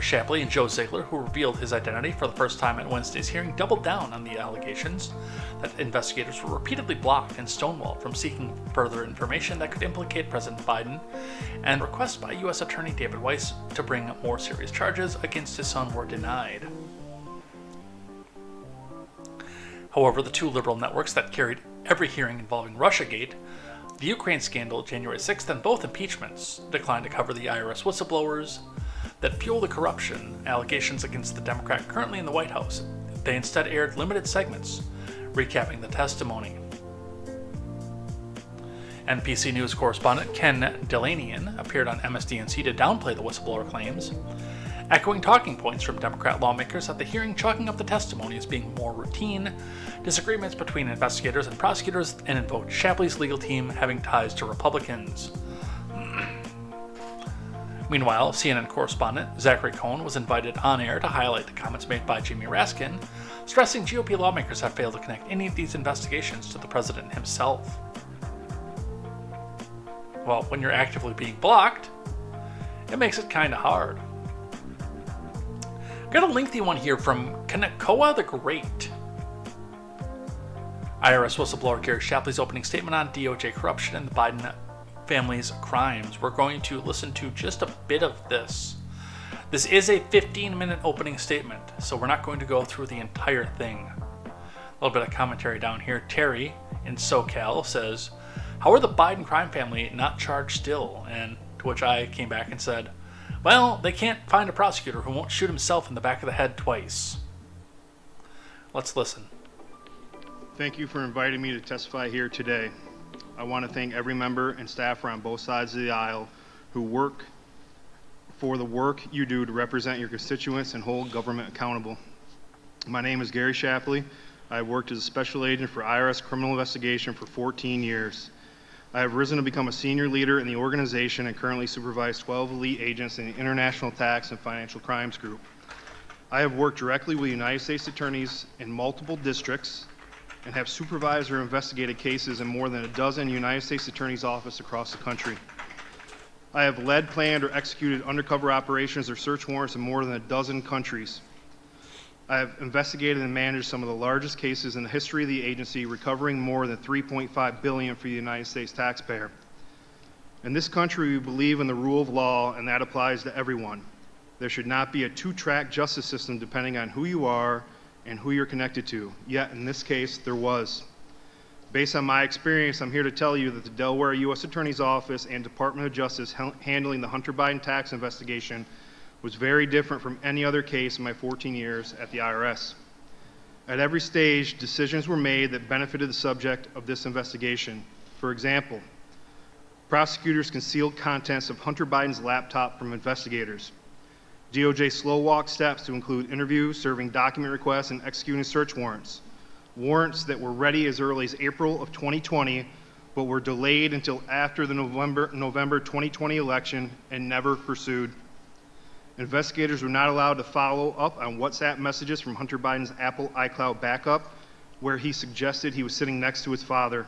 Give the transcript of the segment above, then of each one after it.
Shapley and Joe Ziegler, who revealed his identity for the first time at Wednesday's hearing, doubled down on the allegations that investigators were repeatedly blocked and stonewalled from seeking further information that could implicate President Biden, and requests by U.S. Attorney David Weiss to bring more serious charges against his son were denied. However, the two liberal networks that carried every hearing involving Russiagate, the Ukraine scandal January 6th, and both impeachments declined to cover the IRS whistleblowers that fuel the corruption allegations against the Democrat currently in the White House. They instead aired limited segments recapping the testimony. NBC News correspondent Ken Delanian appeared on MSDNC to downplay the whistleblower claims, echoing talking points from Democrat lawmakers at the hearing, chalking up the testimony as being more routine disagreements between investigators and prosecutors, and invoked Shapley's legal team having ties to Republicans. Meanwhile, CNN correspondent Zachary Cohn was invited on air to highlight the comments made by Jamie Raskin, stressing GOP lawmakers have failed to connect any of these investigations to the president himself. Well, when you're actively being blocked, it makes it kind of hard. Got a lengthy one here from Kanekoa the Great. IRS whistleblower Gary Shapley's opening statement on DOJ corruption and the Biden family's crimes. We're going to listen to just a bit of this. This is a 15-minute opening statement, so we're not going to go through the entire thing. A little bit of commentary down here. Terry in SoCal says, "How are the Biden crime family not charged still?" And to which I came back and said, well, they can't find a prosecutor who won't shoot himself in the back of the head twice. Let's listen. Thank you for inviting me to testify here today. I want to thank every member and staffer on both sides of the aisle who work for the work you do to represent your constituents and hold government accountable. My name is Gary Shapley. I have worked as a special agent for IRS criminal investigation for 14 years. I have risen to become a senior leader in the organization and currently supervise 12 elite agents in the International Tax and Financial Crimes Group. I have worked directly with United States attorneys in multiple districts and have supervised or investigated cases in more than a dozen United States attorneys' offices across the country. I have led, planned, or executed undercover operations or search warrants in more than a dozen countries. I have investigated and managed some of the largest cases in the history of the agency, recovering more than $3.5 billion for the United States taxpayer. In this country, we believe in the rule of law, and that applies to everyone. There should not be a two-track justice system depending on who you are and who you're connected to. Yet, in this case, there was. Based on my experience, I'm here to tell you that the Delaware U.S. Attorney's Office and Department of Justice handling the Hunter Biden tax investigation was very different from any other case in my 14 years at the IRS. At every stage, decisions were made that benefited the subject of this investigation. For example, prosecutors concealed contents of Hunter Biden's laptop from investigators. DOJ slow-walked steps to include interviews, serving document requests, and executing search warrants. Warrants that were ready as early as April of 2020, but were delayed until after the November 2020 election and never pursued. Investigators were not allowed to follow up on WhatsApp messages from Hunter Biden's Apple iCloud backup, where he suggested he was sitting next to his father.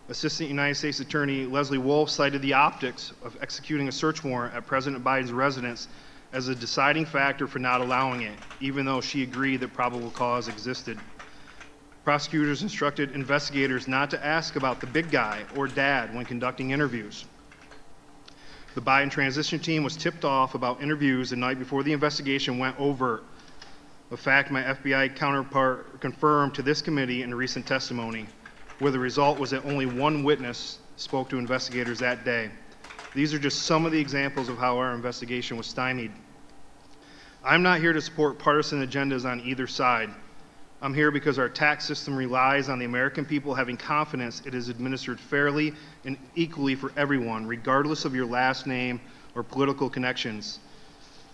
Assistant United States Attorney Leslie Wolf cited the optics of executing a search warrant at President Biden's residence as a deciding factor for not allowing it, even though she agreed that probable cause existed. Prosecutors instructed investigators not to ask about the big guy or dad when conducting interviews. The Biden transition team was tipped off about interviews the night before the investigation went overt, a fact my FBI counterpart confirmed to this committee in a recent testimony, where the result was that only one witness spoke to investigators that day. These are just some of the examples of how our investigation was stymied. I'm not here to support partisan agendas on either side. I'm here because our tax system relies on the American people having confidence it is administered fairly and equally for everyone, regardless of your last name or political connections.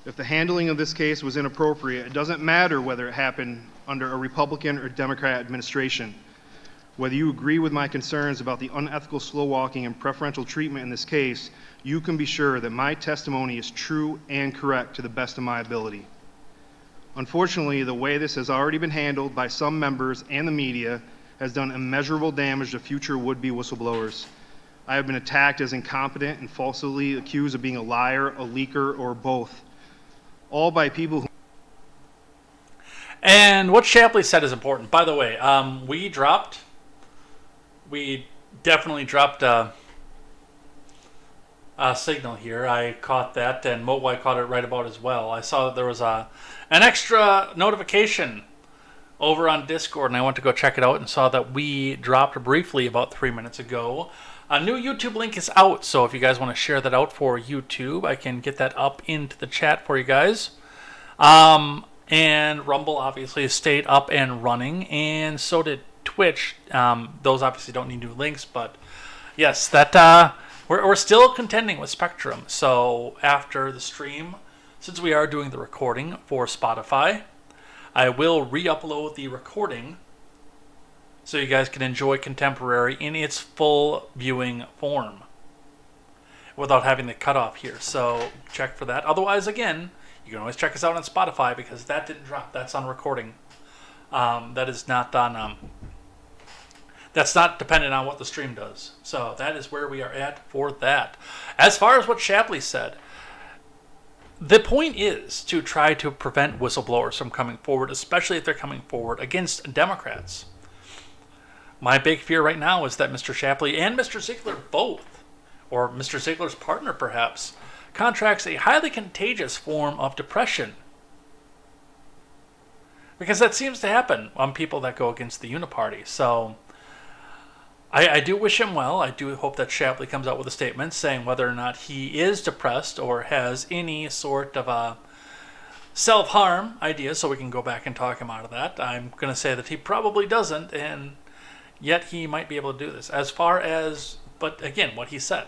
If the handling of this case was inappropriate, it doesn't matter whether it happened under a Republican or Democrat administration. Whether you agree with my concerns about the unethical slow-walking and preferential treatment in this case, you can be sure that my testimony is true and correct to the best of my ability. Unfortunately, the way this has already been handled by some members and the media has done immeasurable damage to future would-be whistleblowers. I have been attacked as incompetent and falsely accused of being a liar, a leaker, or both. all by people who... And what Shapley said is important. By the way, we definitely dropped a signal here. I caught that, and Mowai caught it right about as well. I saw that there was an extra notification over on Discord, and I went to go check it out and saw that we dropped briefly about 3 minutes ago. A new YouTube link is out, so if you guys want to share that out for YouTube, I can get that up into the chat for you guys. And Rumble obviously stayed up and running, and so did Twitch. Those obviously don't need new links, but yes, that we're still contending with Spectrum. So after the stream, since we are doing the recording for Spotify, I will re-upload the recording so you guys can enjoy Contemporary in its full viewing form without having the cutoff here. So check for that. Otherwise, again, you can always check us out on Spotify because that didn't drop. That's on recording. That is not on. That's not dependent on what the stream does. So that is where we are at for that. As far as what Shapley said, the point is to try to prevent whistleblowers from coming forward, especially if they're coming forward against Democrats. My big fear right now is that Mr. Shapley and Mr. Ziegler both, or Mr. Ziegler's partner perhaps, contracts a highly contagious form of depression. Because that seems to happen on people that go against the Uniparty. So I do wish him well. I do hope that Shapley comes out with a statement saying whether or not he is depressed or has any sort of a self-harm idea, so we can go back and talk him out of that. I'm going to say that he probably doesn't, and yet he might be able to do this. As far as, but again, what he said.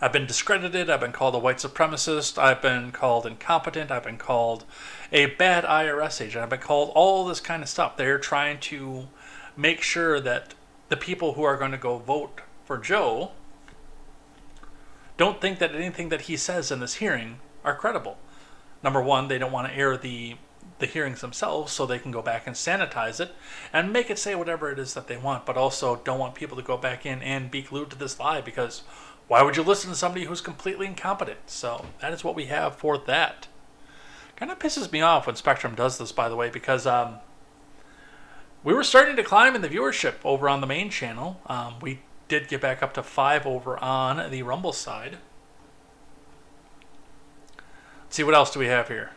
I've been discredited, I've been called a white supremacist, I've been called incompetent, I've been called a bad IRS agent, I've been called all this kind of stuff. They're trying to make sure that the people who are going to go vote for Joe don't think that anything that he says in this hearing are credible. Number one, they don't want to air the hearings themselves so they can go back and sanitize it and make it say whatever it is that they want, but also don't want people to go back in and be glued to this lie, because why would you listen to somebody who's completely incompetent? So that is what we have for that. Kind of pisses me off when Spectrum does this, by the way, because we were starting to climb in the viewership over on the main channel. We did get back up to 5 over on the Rumble side. Let's see, what else do we have here?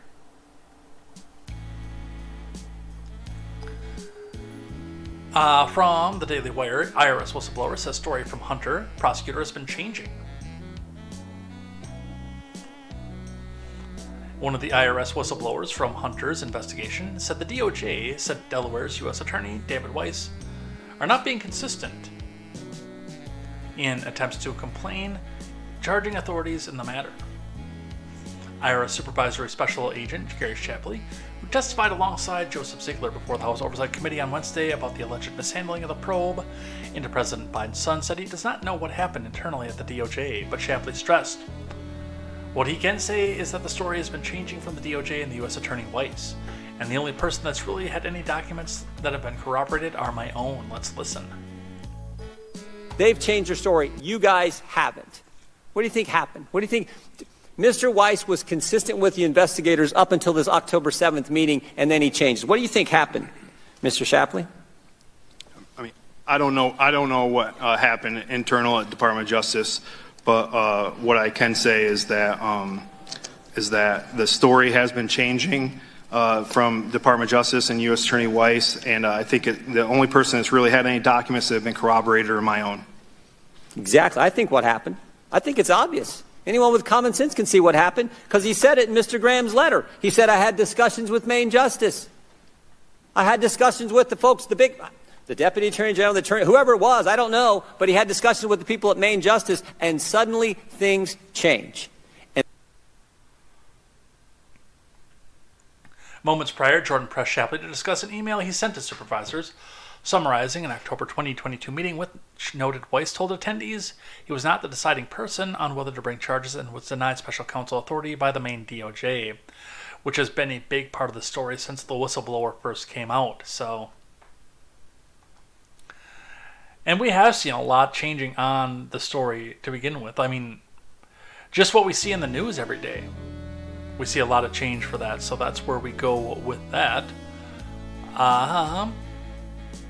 From the Daily Wire, IRS whistleblower says story from Hunter. Prosecutor has been changing. One of the IRS whistleblowers from Hunter's investigation said the DOJ said Delaware's U.S. Attorney, David Weiss, are not being consistent in attempts to complain, charging authorities in the matter. IRS Supervisory Special Agent Gary Shapley, who testified alongside Joseph Ziegler before the House Oversight Committee on Wednesday about the alleged mishandling of the probe into President Biden's son, said he does not know what happened internally at the DOJ, but Shapley stressed what he can say is that the story has been changing from the DOJ and the U.S. Attorney Weiss, and the only person that's really had any documents that have been corroborated are my own. Let's listen. They've changed their story. You guys haven't. What do you think happened? What do you think? Mr. Weiss was consistent with the investigators up until this October 7th meeting, and then he changed. What do you think happened, Mr. Shapley? I mean, I don't know what happened internal at Department of Justice, but what I can say is that the story has been changing from Department of Justice and U.S. Attorney Weiss, and I think the only person that's really had any documents that have been corroborated are my own. Exactly. I think what happened. I think it's obvious. Anyone with common sense can see what happened, because he said it in Mr. Graham's letter. He said, I had discussions with Maine Justice. I had discussions with the folks, the Deputy Attorney General, the Attorney, whoever it was, I don't know, but he had discussions with the people at Maine Justice, and suddenly things change. Moments prior, Jordan pressed Shapley to discuss an email he sent to supervisors summarizing an October 2022 meeting, which noted Weiss told attendees he was not the deciding person on whether to bring charges and was denied special counsel authority by the Maine DOJ, which has been a big part of the story since the whistleblower first came out. So, and we have seen a lot changing on the story to begin with. I mean, just what we see in the news every day. we see a lot of change for that, so that's where we go with that.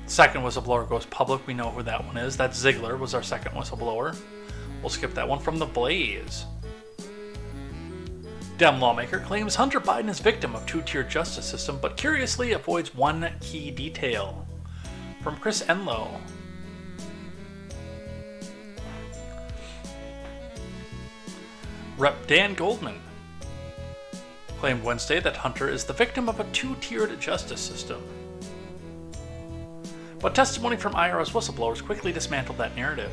Second whistleblower goes public. We know who that one is. That Ziegler was our second whistleblower. We'll skip that one. From the Blaze. Dem lawmaker claims Hunter Biden is victim of two-tier justice system, but curiously avoids one key detail. From Chris Enlow. Rep. Dan Goldman claimed Wednesday that Hunter is the victim of a two-tiered justice system. But testimony from IRS whistleblowers quickly dismantled that narrative.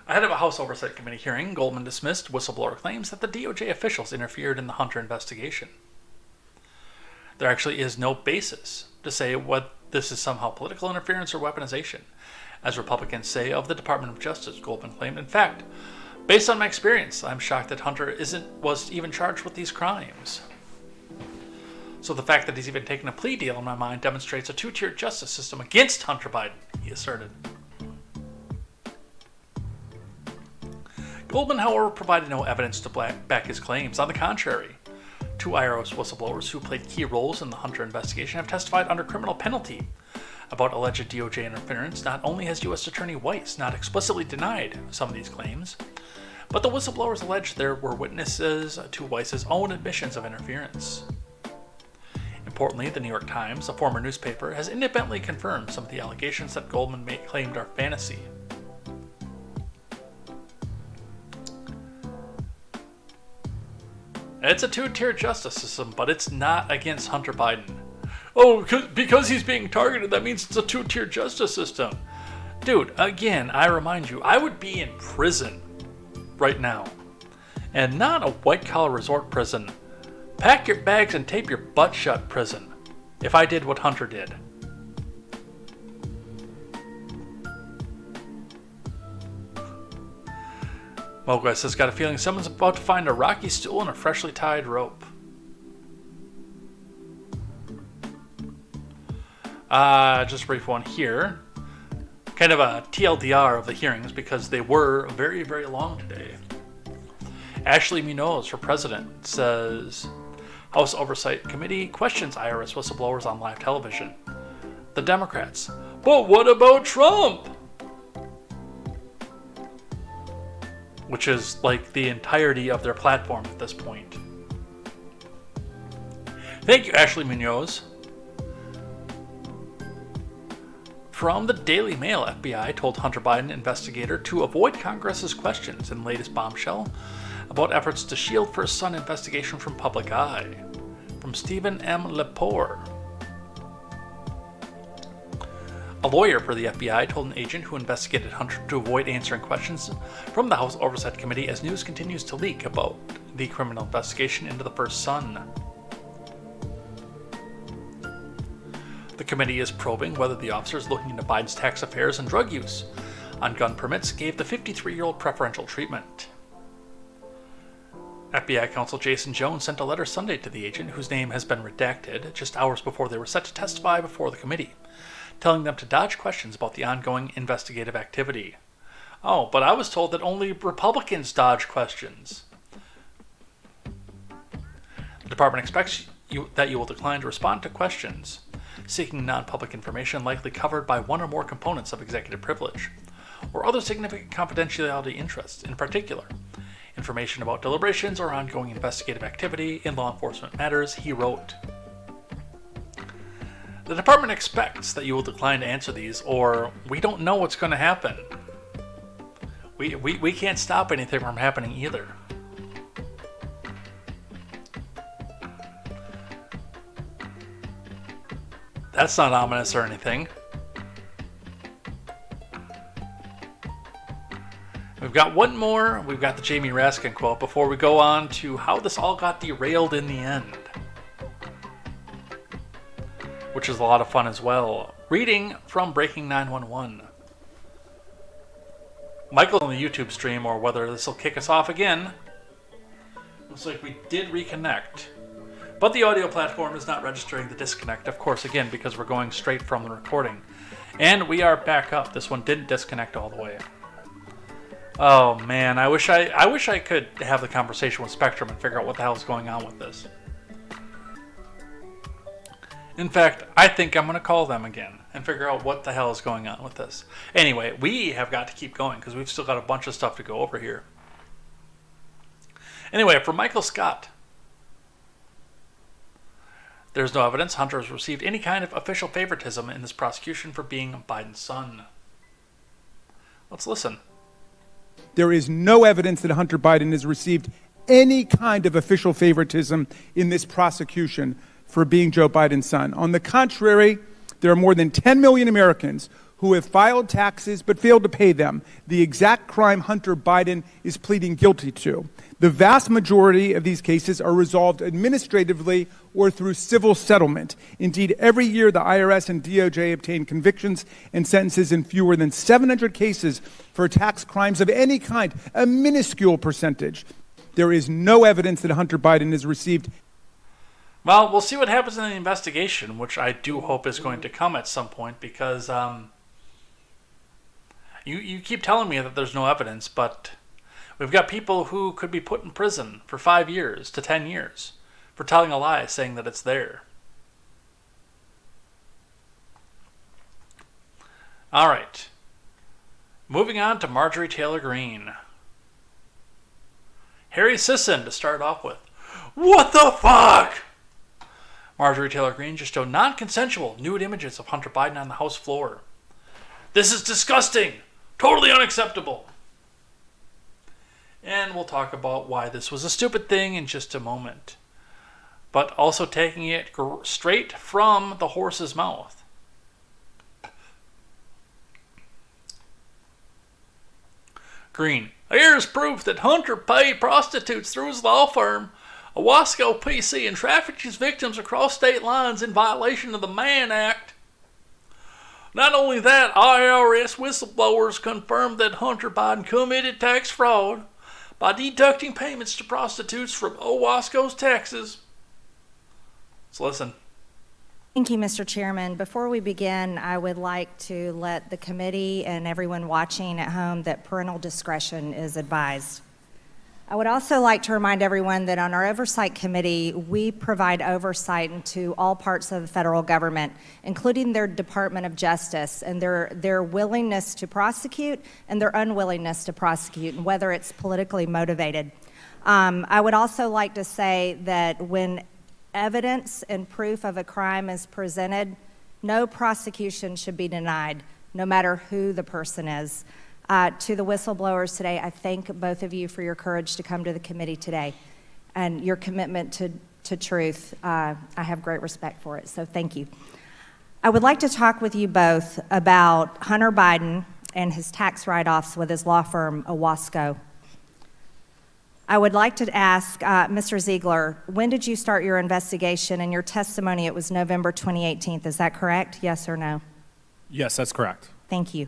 Ahead of a House Oversight Committee hearing, Goldman dismissed whistleblower claims that the DOJ officials interfered in the Hunter investigation. There actually is no basis to say what this is somehow political interference or weaponization, as Republicans say of the Department of Justice, Goldman claimed. In fact, based on my experience, I'm shocked that Hunter was even charged with these crimes. So the fact that he's even taken a plea deal, in my mind, demonstrates a two-tier justice system against Hunter Biden, he asserted. Goldman, however, provided no evidence to back his claims. On the contrary, two IRS whistleblowers who played key roles in the Hunter investigation have testified under criminal penalty about alleged DOJ interference. Not only has U.S. Attorney Weiss not explicitly denied some of these claims, but the whistleblowers alleged there were witnesses to Weiss's own admissions of interference. Importantly, the New York Times, a former newspaper, has independently confirmed some of the allegations that Goldman claimed are fantasy. It's a two-tier justice system, but it's not against Hunter Biden. Oh, because he's being targeted, that means it's a two-tier justice system. Dude, again, I remind you, I would be in prison right now. And not a white-collar resort prison. Pack your bags and tape your butt shut prison. If I did what Hunter did. Mogwai says, got a feeling someone's about to find a rocky stool and a freshly tied rope. Just a brief one here. Kind of a TLDR of the hearings because they were very, very long today. Ashley Munoz for president says, House Oversight Committee questions IRS whistleblowers on live television. The Democrats, but what about Trump? Which is like the entirety of their platform at this point. Thank you, Ashley Munoz. From the Daily Mail, FBI told Hunter Biden investigator to avoid Congress's questions in latest bombshell about efforts to shield first son investigation from public eye. From Stephen M. Lepore. A lawyer for the FBI told an agent who investigated Hunter to avoid answering questions from the House Oversight Committee as news continues to leak about the criminal investigation into the first son. The committee is probing whether the officers looking into Biden's tax affairs and drug use on gun permits gave the 53-year-old preferential treatment. FBI counsel Jason Jones sent a letter Sunday to the agent, whose name has been redacted, just hours before they were set to testify before the committee, telling them to dodge questions about the ongoing investigative activity. Oh, but I was told that only Republicans dodge questions. The department expects that you will decline to respond to questions seeking non-public information likely covered by one or more components of executive privilege, or other significant confidentiality interests, in particular, information about deliberations or ongoing investigative activity in law enforcement matters, he wrote. The department expects that you will decline to answer these, or we don't know what's going to happen. We can't stop anything from happening either. That's not ominous or anything. We've got one more. We've got the Jamie Raskin quote before we go on to how this all got derailed in the end, which is a lot of fun as well. Reading from Breaking 911. Michael on the YouTube stream, or whether this will kick us off again. Looks like we did reconnect. But the audio platform is not registering the disconnect, of course, again, because we're going straight from the recording. And we are back up. This one didn't disconnect all the way. Oh man, I wish I could have the conversation with Spectrum and figure out what the hell is going on with this. In fact, I think I'm going to call them again and figure out what the hell is going on with this. Anyway, we have got to keep going because we've still got a bunch of stuff to go over here. Anyway, for Michael Scott, there's no evidence Hunter has received any kind of official favoritism in this prosecution for being Biden's son. Let's listen. There is no evidence that Hunter Biden has received any kind of official favoritism in this prosecution for being Joe Biden's son. On the contrary, there are more than 10 million Americans who have filed taxes but failed to pay them, the exact crime Hunter Biden is pleading guilty to. The vast majority of these cases are resolved administratively or through civil settlement. Indeed, every year the IRS and DOJ obtain convictions and sentences in fewer than 700 cases for tax crimes of any kind, a minuscule percentage. There is no evidence that Hunter Biden has received. Well, we'll see what happens in the investigation, which I do hope is going to come at some point, because you keep telling me that there's no evidence, but we've got people who could be put in prison for 5 years to 10 years for telling a lie, saying that it's there. All right. Moving on to Marjorie Taylor Greene. Harry Sisson to start off with. What the fuck? Marjorie Taylor Greene just showed non-consensual nude images of Hunter Biden on the House floor. This is disgusting. Totally unacceptable. And we'll talk about why this was a stupid thing in just a moment. But also taking it straight from the horse's mouth. Greene. Here's proof that Hunter paid prostitutes through his law firm, Owasco PC, and trafficked his victims across state lines in violation of the Mann Act. Not only that, IRS whistleblowers confirmed that Hunter Biden committed tax fraud by deducting payments to prostitutes from Owasco's taxes. Let's listen. Thank you, Mr. Chairman. Before we begin, I would like to let the committee and everyone watching at home that parental discretion is advised. I would also like to remind everyone that on our Oversight Committee, we provide oversight into all parts of the federal government, including their Department of Justice, and their willingness to prosecute and their unwillingness to prosecute, and whether it's politically motivated. I would also like to say that when evidence and proof of a crime is presented, no prosecution should be denied, no matter who the person is. To the whistleblowers today, I thank both of you for your courage to come to the committee today and your commitment to truth. I have great respect for it, so thank you. I would like to talk with you both about Hunter Biden and his tax write-offs with his law firm, Owasco. I would like to ask Mr. Ziegler, when did you start your investigation? In your testimony, it was November 2018. Is that correct? Yes or no? Yes, that's correct. Thank you.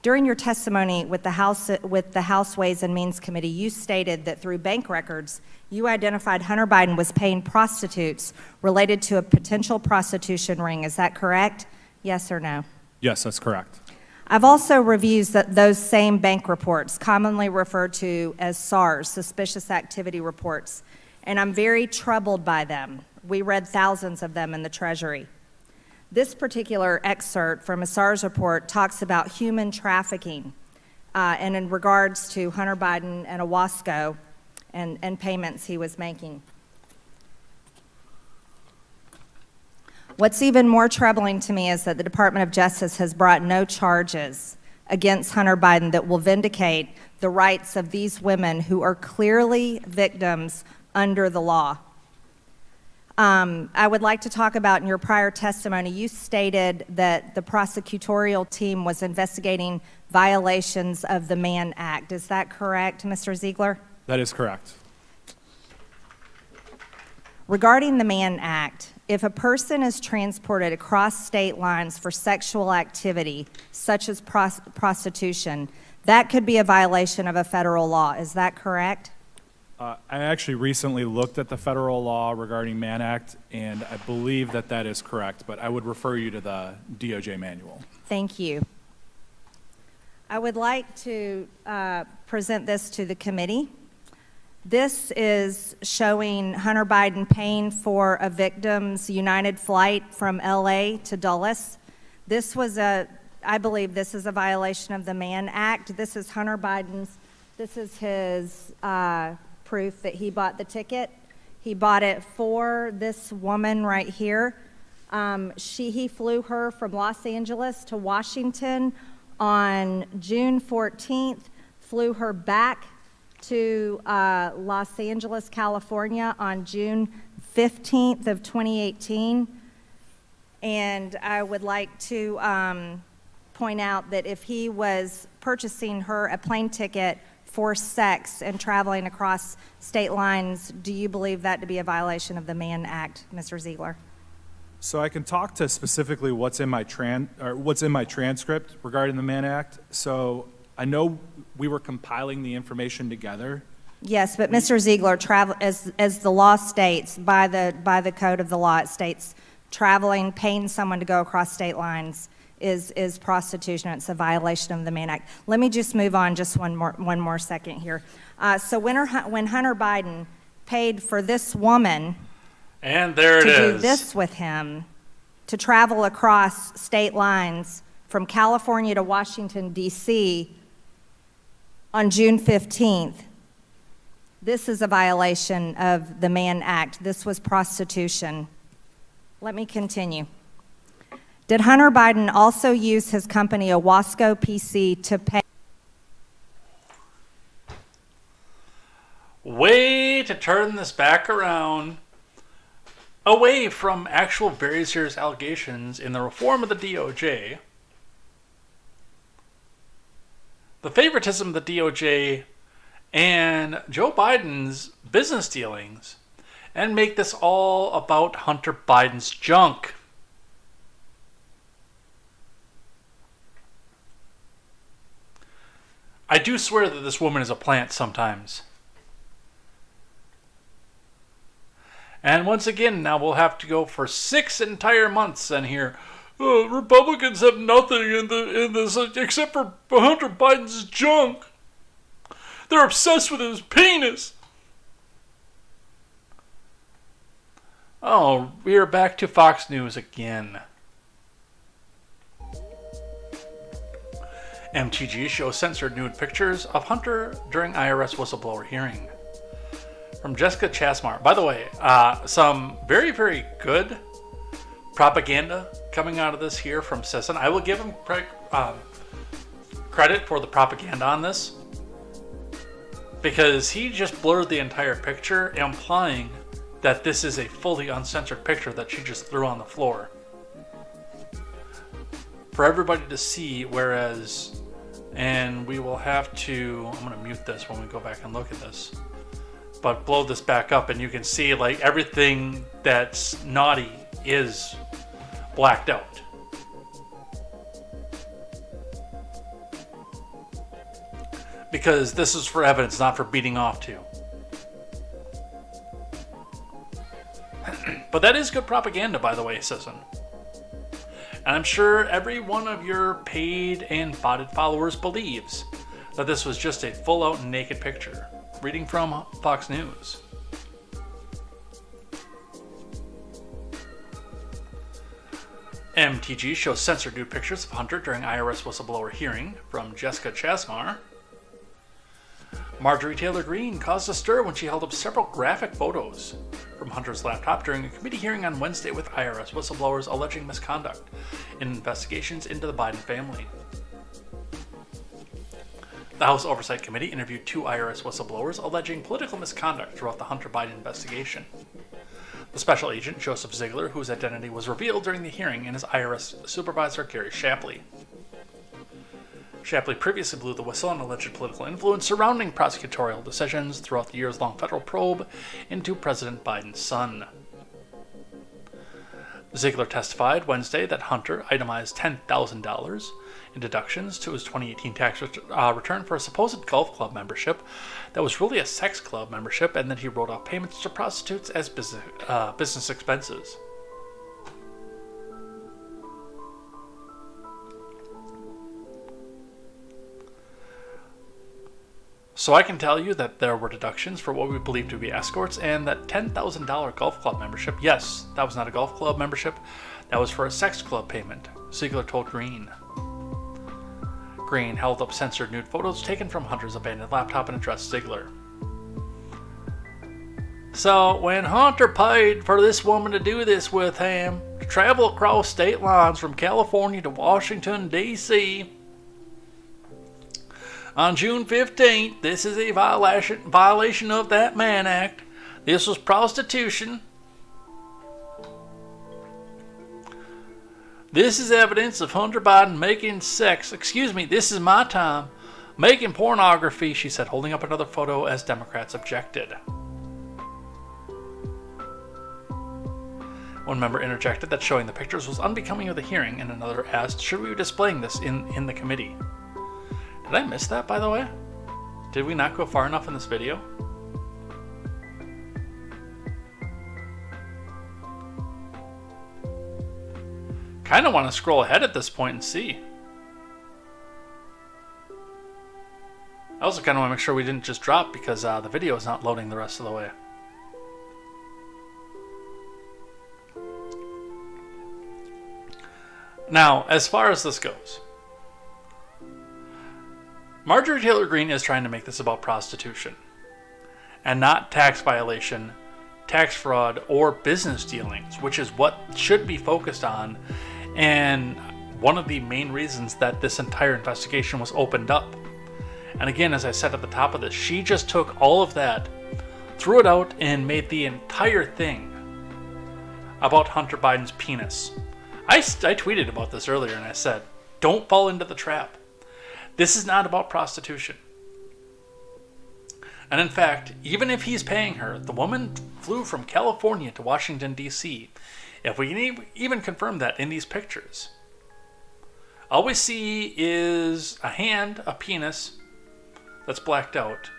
During your testimony with the House Ways and Means Committee, you stated that through bank records, you identified Hunter Biden was paying prostitutes related to a potential prostitution ring. Is that correct? Yes or no? Yes, that's correct. I've also reviewed those same bank reports, commonly referred to as SARS, Suspicious Activity Reports, and I'm very troubled by them. We read thousands of them in the Treasury. This particular excerpt from a SARS report talks about human trafficking and in regards to Hunter Biden and Owasco and payments he was making. What's even more troubling to me is that the Department of Justice has brought no charges against Hunter Biden that will vindicate the rights of these women who are clearly victims under the law. I would like to talk about in your prior testimony, you stated that the prosecutorial team was investigating violations of the Mann Act. Is that correct, Mr. Ziegler? That is correct. Regarding the Mann Act, if a person is transported across state lines for sexual activity, such as prostitution, that could be a violation of a federal law. Is that correct? I actually recently looked at the federal law regarding Mann Act, and I believe that that is correct, but I would refer you to the DOJ manual. Thank you. I would like to present this to the committee. This is showing Hunter Biden paying for a victim's United flight from LA to Dulles. I believe this is a violation of the Mann Act. This is Hunter Biden's, this is his proof that he bought the ticket. He bought it for this woman right here. He flew her from Los Angeles to Washington on June 14th, flew her back to Los Angeles, California on June 15th of 2018. And I would like to point out that if he was purchasing her a plane ticket for sex and traveling across state lines, do you believe that to be a violation of the Mann Act, Mr. Ziegler? So I can talk to specifically what's in my transcript regarding the Mann Act. So I know we were compiling the information together. Yes, but Mr. Ziegler, as the law states, by the code of the law, it states traveling, paying someone to go across state lines is prostitution. It's a violation of the Mann Act. Let me just move on just one more second here. So when Hunter Biden paid for this woman And there it to is. do this with him, to travel across state lines from California to Washington, D.C. on June 15th, this is a violation of the Mann Act. This was prostitution. Let me continue. Did Hunter Biden also use his company, Owasco PC, to pay? Way to turn this back around, away from actual very serious allegations in the reform of the DOJ, the favoritism of the DOJ, and Joe Biden's business dealings, and make this all about Hunter Biden's junk. I do swear that this woman is a plant sometimes. And once again, now we'll have to go for 6 entire months and hear, oh, Republicans have nothing in this except for Hunter Biden's junk. They're obsessed with his penis. Oh, we are back to Fox News again. MTG shows censored nude pictures of Hunter during IRS whistleblower hearing. From Jessica Chasmar. By the way, some very, very good propaganda coming out of this here from Sisson. I will give him credit for the propaganda on this, because he just blurred the entire picture, implying that this is a fully uncensored picture that she just threw on the floor for everybody to see, whereas, and we will have to, I'm going to mute this when we go back and look at this, but blow this back up and you can see like everything that's naughty is blacked out. Because this is for evidence, not for beating off to. But that is good propaganda, by the way, Sisson. And I'm sure every one of your paid and botted followers believes that this was just a full-out naked picture. Reading from Fox News. MTG shows censored nude pictures of Hunter during IRS whistleblower hearing. From Jessica Chasmar. Marjorie Taylor Greene caused a stir when she held up several graphic photos from Hunter's laptop during a committee hearing on Wednesday with IRS whistleblowers alleging misconduct in investigations into the Biden family. The House Oversight Committee interviewed 2 IRS whistleblowers alleging political misconduct throughout the Hunter Biden investigation. The special agent, Joseph Ziegler, whose identity was revealed during the hearing, and his IRS supervisor, Gary Shapley. Shapley previously blew the whistle on alleged political influence surrounding prosecutorial decisions throughout the years-long federal probe into President Biden's son. Ziegler testified Wednesday that Hunter itemized $10,000 in deductions to his 2018 tax return for a supposed golf club membership that was really a sex club membership, and that he wrote off payments to prostitutes as business expenses. So I can tell you that there were deductions for what we believe to be escorts, and that $10,000 golf club membership, yes, that was not a golf club membership, that was for a sex club payment, Ziegler told Green. Green held up censored nude photos taken from Hunter's abandoned laptop and addressed Ziegler. So when Hunter paid for this woman to do this with him, to travel across state lines from California to Washington, D.C., on June 15th, this is a violation of that Mann Act. This was prostitution. This is evidence of Hunter Biden making this is my time, making pornography, she said, holding up another photo as Democrats objected. One member interjected that showing the pictures was unbecoming of the hearing, and another asked, should we be displaying this in the committee? Did I miss that, by the way? Did we not go far enough in this video? Kind of want to scroll ahead at this point and see. I also kind of want to make sure we didn't just drop because the video is not loading the rest of the way. Now, as far as this goes, Marjorie Taylor Greene is trying to make this about prostitution and not tax violation, tax fraud, or business dealings, which is what should be focused on, and one of the main reasons that this entire investigation was opened up. And again, as I said at the top of this, she just took all of that, threw it out, and made the entire thing about Hunter Biden's penis. I tweeted about this earlier and I said, don't fall into the trap. This is not about prostitution. And in fact, even if he's paying her, the woman flew from California to Washington, D.C. If we can even confirm that in these pictures, all we see is a hand, a penis that's blacked out,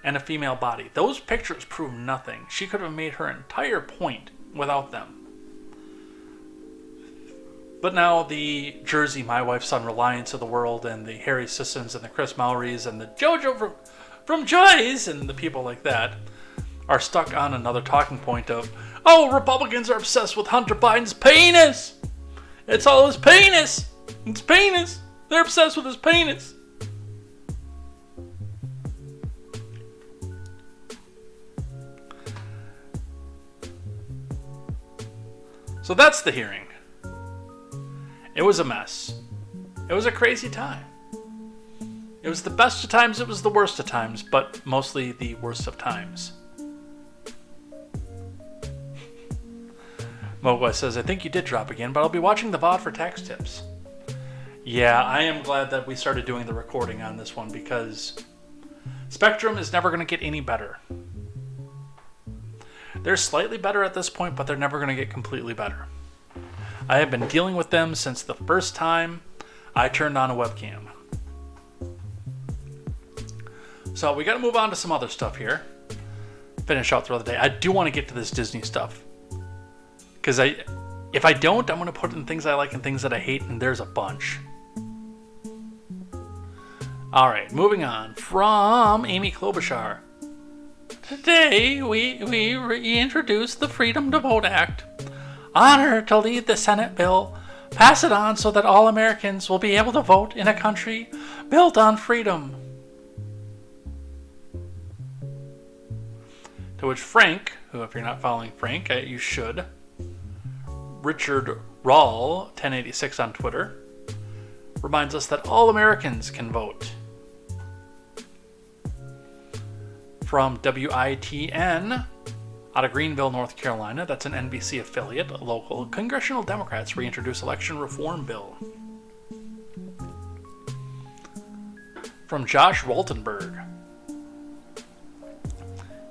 and a female body. Those pictures prove nothing. She could have made her entire point without them. But now the Jersey My Wife's Son Reliance of the world, and the Harry Sissons and the Chris Mowrys and the JoJo from Joyce and the people like that are stuck on another talking point of, oh, Republicans are obsessed with Hunter Biden's penis. It's all his penis. It's penis. They're obsessed with his penis. So that's the hearing. It was a mess. It was a crazy time. It was the best of times, it was the worst of times, but mostly the worst of times. Mogwai says, I think you did drop again, but I'll be watching the VOD for tax tips. Yeah, I am glad that we started doing the recording on this one because Spectrum is never going to get any better. They're slightly better at this point, but they're never going to get completely better. I have been dealing with them since the first time I turned on a webcam. So we got to move on to some other stuff here. Finish out throughout the day. I do want to get to this Disney stuff. Because if I don't, I'm going to put in things I like and things that I hate, and there's a bunch. Alright, moving on. From Amy Klobuchar. Today, we reintroduced the Freedom to Vote Act. Honored to lead the Senate bill, pass it on so that all Americans will be able to vote in a country built on freedom. To which Frank, who if you're not following Frank, you should, Richard Rawl, 1086 on Twitter, reminds us that all Americans can vote. From WITN, out of Greenville, North Carolina, that's an NBC affiliate, local, congressional Democrats reintroduce election reform bill. From Josh Roltenberg,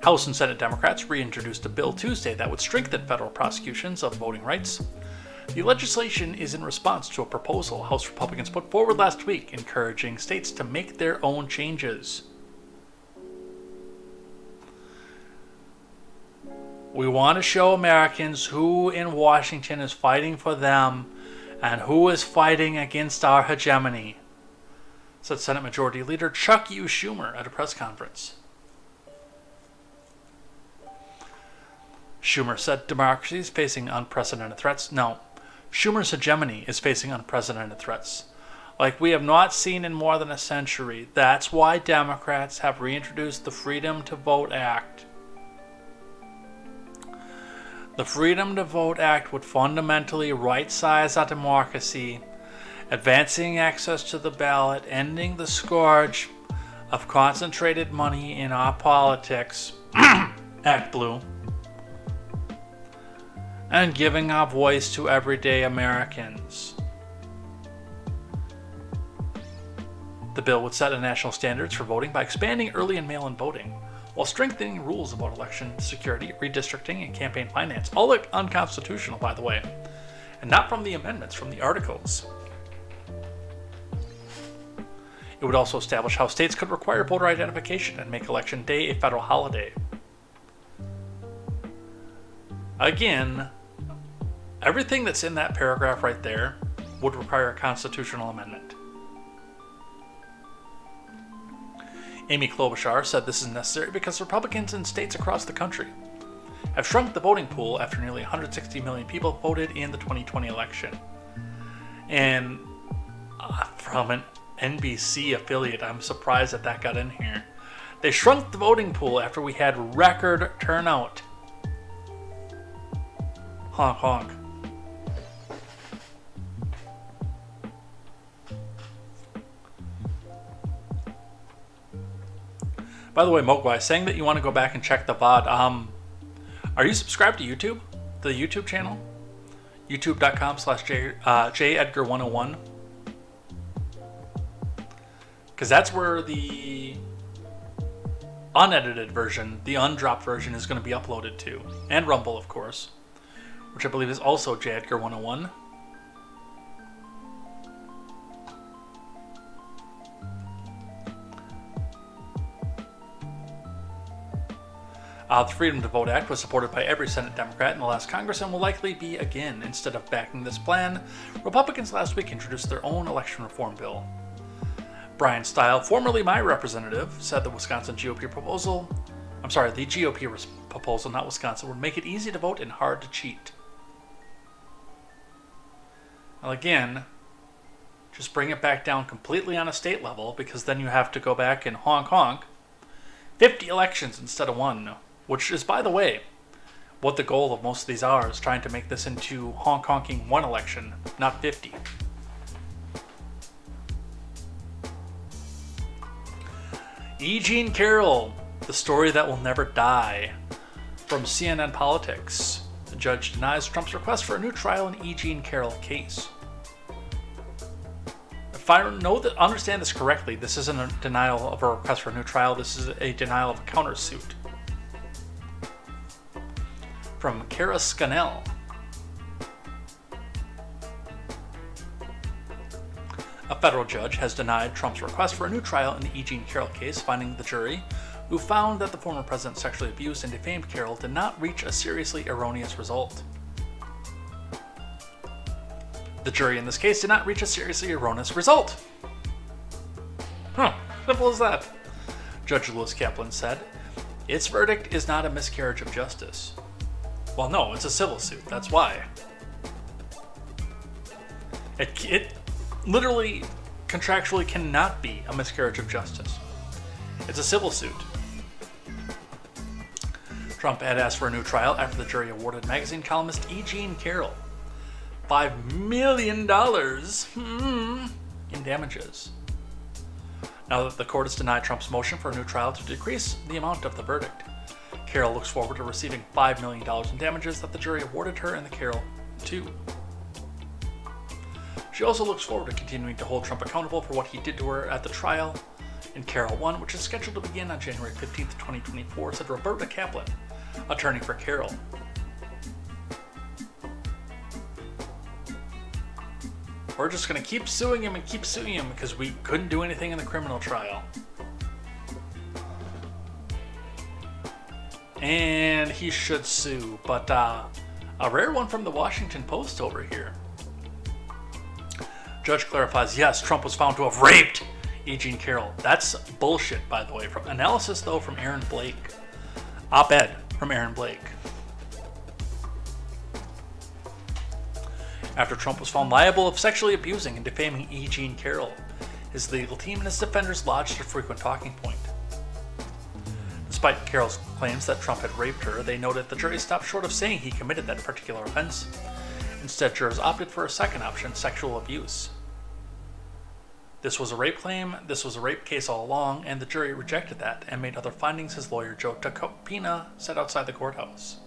House and Senate Democrats reintroduced a bill Tuesday that would strengthen federal prosecutions of voting rights. The legislation is in response to a proposal House Republicans put forward last week, encouraging states to make their own changes. We want to show Americans who in Washington is fighting for them and who is fighting against our hegemony. said Senate Majority Leader Chuck U. Schumer at a press conference. Schumer said democracy is facing unprecedented threats. No, Schumer's hegemony is facing unprecedented threats, like we have not seen in more than a century. That's why Democrats have reintroduced the Freedom to Vote Act. The Freedom to Vote Act would fundamentally right-size our democracy, advancing access to the ballot, ending the scourge of concentrated money in our politics, Act Blue, and giving our voice to everyday Americans. The bill would set a national standards for voting by expanding early and mail-in voting, while strengthening rules about election security, redistricting, and campaign finance. All unconstitutional, by the way, and not from the amendments, from the articles. It would also establish how states could require voter identification and make Election Day a federal holiday. Again, everything that's in that paragraph right there would require a constitutional amendment. Amy Klobuchar said this is necessary because Republicans in states across the country have shrunk the voting pool after nearly 160 million people voted in the 2020 election. And from an NBC affiliate, I'm surprised that got in here. They shrunk the voting pool after we had record turnout. Honk honk. By the way, Mogwai, saying that you want to go back and check the VOD, are you subscribed to YouTube? The YouTube channel? youtube.com/JEdgar101? Because that's where the unedited version, the undropped version, is going to be uploaded to. And Rumble, of course, which I believe is also JEdgar101. The Freedom to Vote Act was supported by every Senate Democrat in the last Congress and will likely be again. Instead of backing this plan, Republicans last week introduced their own election reform bill. Brian Stile, formerly my representative, said the GOP proposal, not Wisconsin, would make it easy to vote and hard to cheat. Well, again, just bring it back down completely on a state level, because then you have to go back and honk 50 elections instead of one. Which is, by the way, what the goal of most of these are, is trying to make this into honking one election, not 50. E. Jean Carroll, the story that will never die. From CNN Politics, the judge denies Trump's request for a new trial in E. Jean Carroll case. If I understand this correctly, this isn't a denial of a request for a new trial, this is a denial of a countersuit. From Kara Scannell. A federal judge has denied Trump's request for a new trial in the E. Jean Carroll case, finding the jury, who found that the former president sexually abused and defamed Carroll, did not reach a seriously erroneous result. The jury in this case did not reach a seriously erroneous result. Simple as that. Judge Lewis Kaplan said, its verdict is not a miscarriage of justice. Well, no, it's a civil suit, that's why. It literally, contractually cannot be a miscarriage of justice. It's a civil suit. Trump had asked for a new trial after the jury awarded magazine columnist E. Jean Carroll $5 million in damages. Now that the court has denied Trump's motion for a new trial to decrease the amount of the verdict, Carroll looks forward to receiving $5 million in damages that the jury awarded her in the Carroll 2. She also looks forward to continuing to hold Trump accountable for what he did to her at the trial in Carroll 1, which is scheduled to begin on January 15th, 2024, said Roberta Kaplan, attorney for Carroll. We're just going to keep suing him because we couldn't do anything in the criminal trial. And he should sue, but a rare one from the Washington Post over here. Judge clarifies, yes, Trump was found to have raped E. Jean Carroll. That's bullshit, by the way. From analysis, though, from Aaron Blake. Op-ed from Aaron Blake. After Trump was found liable of sexually abusing and defaming E. Jean Carroll, his legal team and his defenders lodged a frequent talking point. Despite Carroll's claims that Trump had raped her, they noted the jury stopped short of saying he committed that particular offense. Instead, jurors opted for a second option, sexual abuse. This was a rape claim, this was a rape case all along, and the jury rejected that and made other findings, his lawyer Joe Tacopina said outside the courthouse.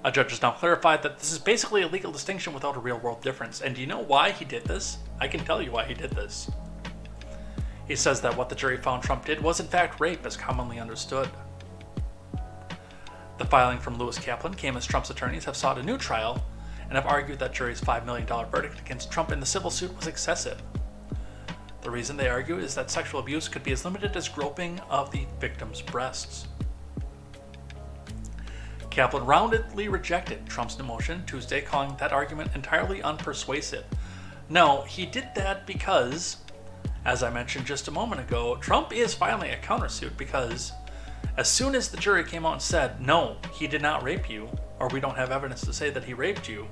A judge has now clarified that this is basically a legal distinction without a real-world difference. And do you know why he did this? I can tell you why he did this. He says that what the jury found Trump did was in fact rape, as commonly understood. The filing from Lewis Kaplan came as Trump's attorneys have sought a new trial and have argued that jury's $5 million verdict against Trump in the civil suit was excessive. The reason they argue is that sexual abuse could be as limited as groping of the victim's breasts. Kaplan roundly rejected Trump's motion Tuesday, calling that argument entirely unpersuasive. No, he did that because, as I mentioned just a moment ago, Trump is filing a countersuit because as soon as the jury came out and said, no, he did not rape you, or we don't have evidence to say that he raped you,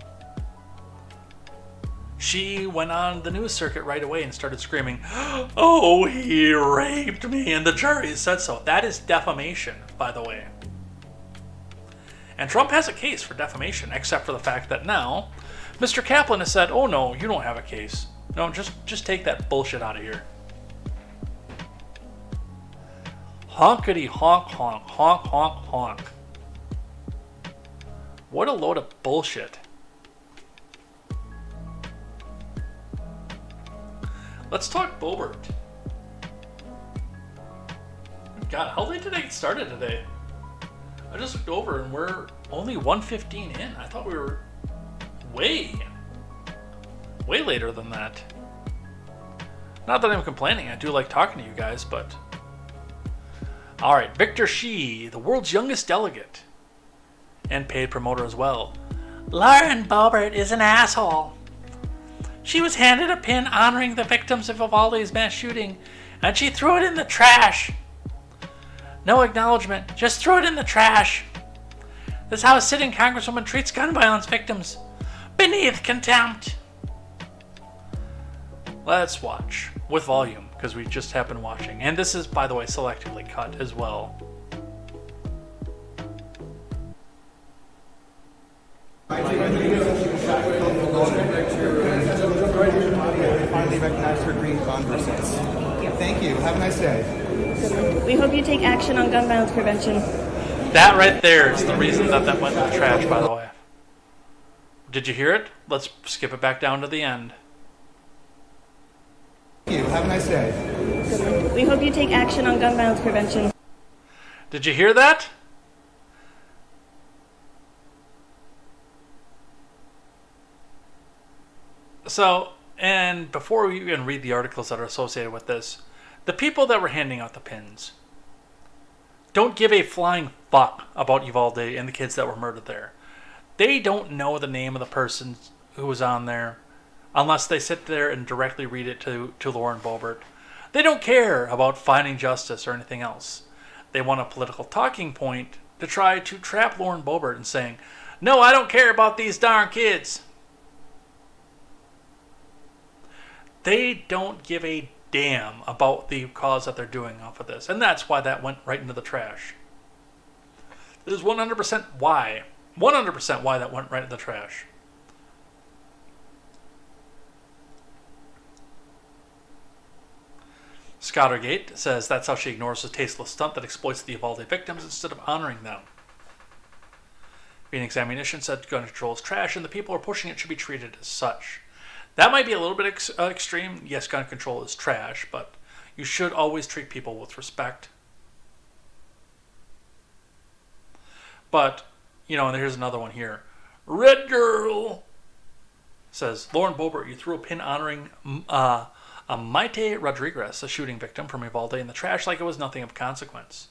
she went on the news circuit right away and started screaming, oh, he raped me, and the jury said so. That is defamation, by the way. And Trump has a case for defamation, except for the fact that now Mr. Kaplan has said, oh no, you don't have a case. No, just take that bullshit out of here. Honkety honk honk, honk honk honk. What a load of bullshit. Let's talk Boebert. God, how late did I get started today? I just looked over and we're only 1:15 in. I thought we were way later than that. Not that I'm complaining. I do like talking to you guys, but... Alright, Victor Shi, the world's youngest delegate. And paid promoter as well. Lauren Boebert is an asshole. She was handed a pin honoring the victims of Uvalde's mass shooting, and she threw it in the trash. No acknowledgement, just throw it in the trash. This is how a sitting congresswoman treats gun violence victims. Beneath contempt. Let's watch with volume, because we just happened watching. And this is, by the way, selectively cut as well. Finally recognize her green Converses. Thank you. Have a nice day. We hope you take action on gun violence prevention. That right there is the reason that went in the trash, by the way. Did you hear it? Let's skip it back down to the end. Thank you. Have a nice day. We hope you take action on gun violence prevention. Did you hear that? So, and before we even read the articles that are associated with this, the people that were handing out the pins don't give a flying fuck about Uvalde and the kids that were murdered there. They don't know the name of the person who was on there unless they sit there and directly read it to Lauren Boebert. They don't care about finding justice or anything else. They want a political talking point to try to trap Lauren Boebert in saying, no, I don't care about these darn kids. They don't give a damn about the cause that they're doing off of this. And that's why that went right into the trash. It is 100% why. 100% why that went right into the trash. Scottergate says that's how she ignores the tasteless stunt that exploits the Uvalde victims instead of honoring them. Phoenix Ammunition said gun control is trash and the people who are pushing it should be treated as such. That might be a little bit extreme. Yes, gun control is trash, but you should always treat people with respect. But, you know, and here's another one here. Red Girl says, Lauren Boebert, you threw a pin honoring Maite Rodriguez, a shooting victim from Uvalde, in the trash like it was nothing of consequence.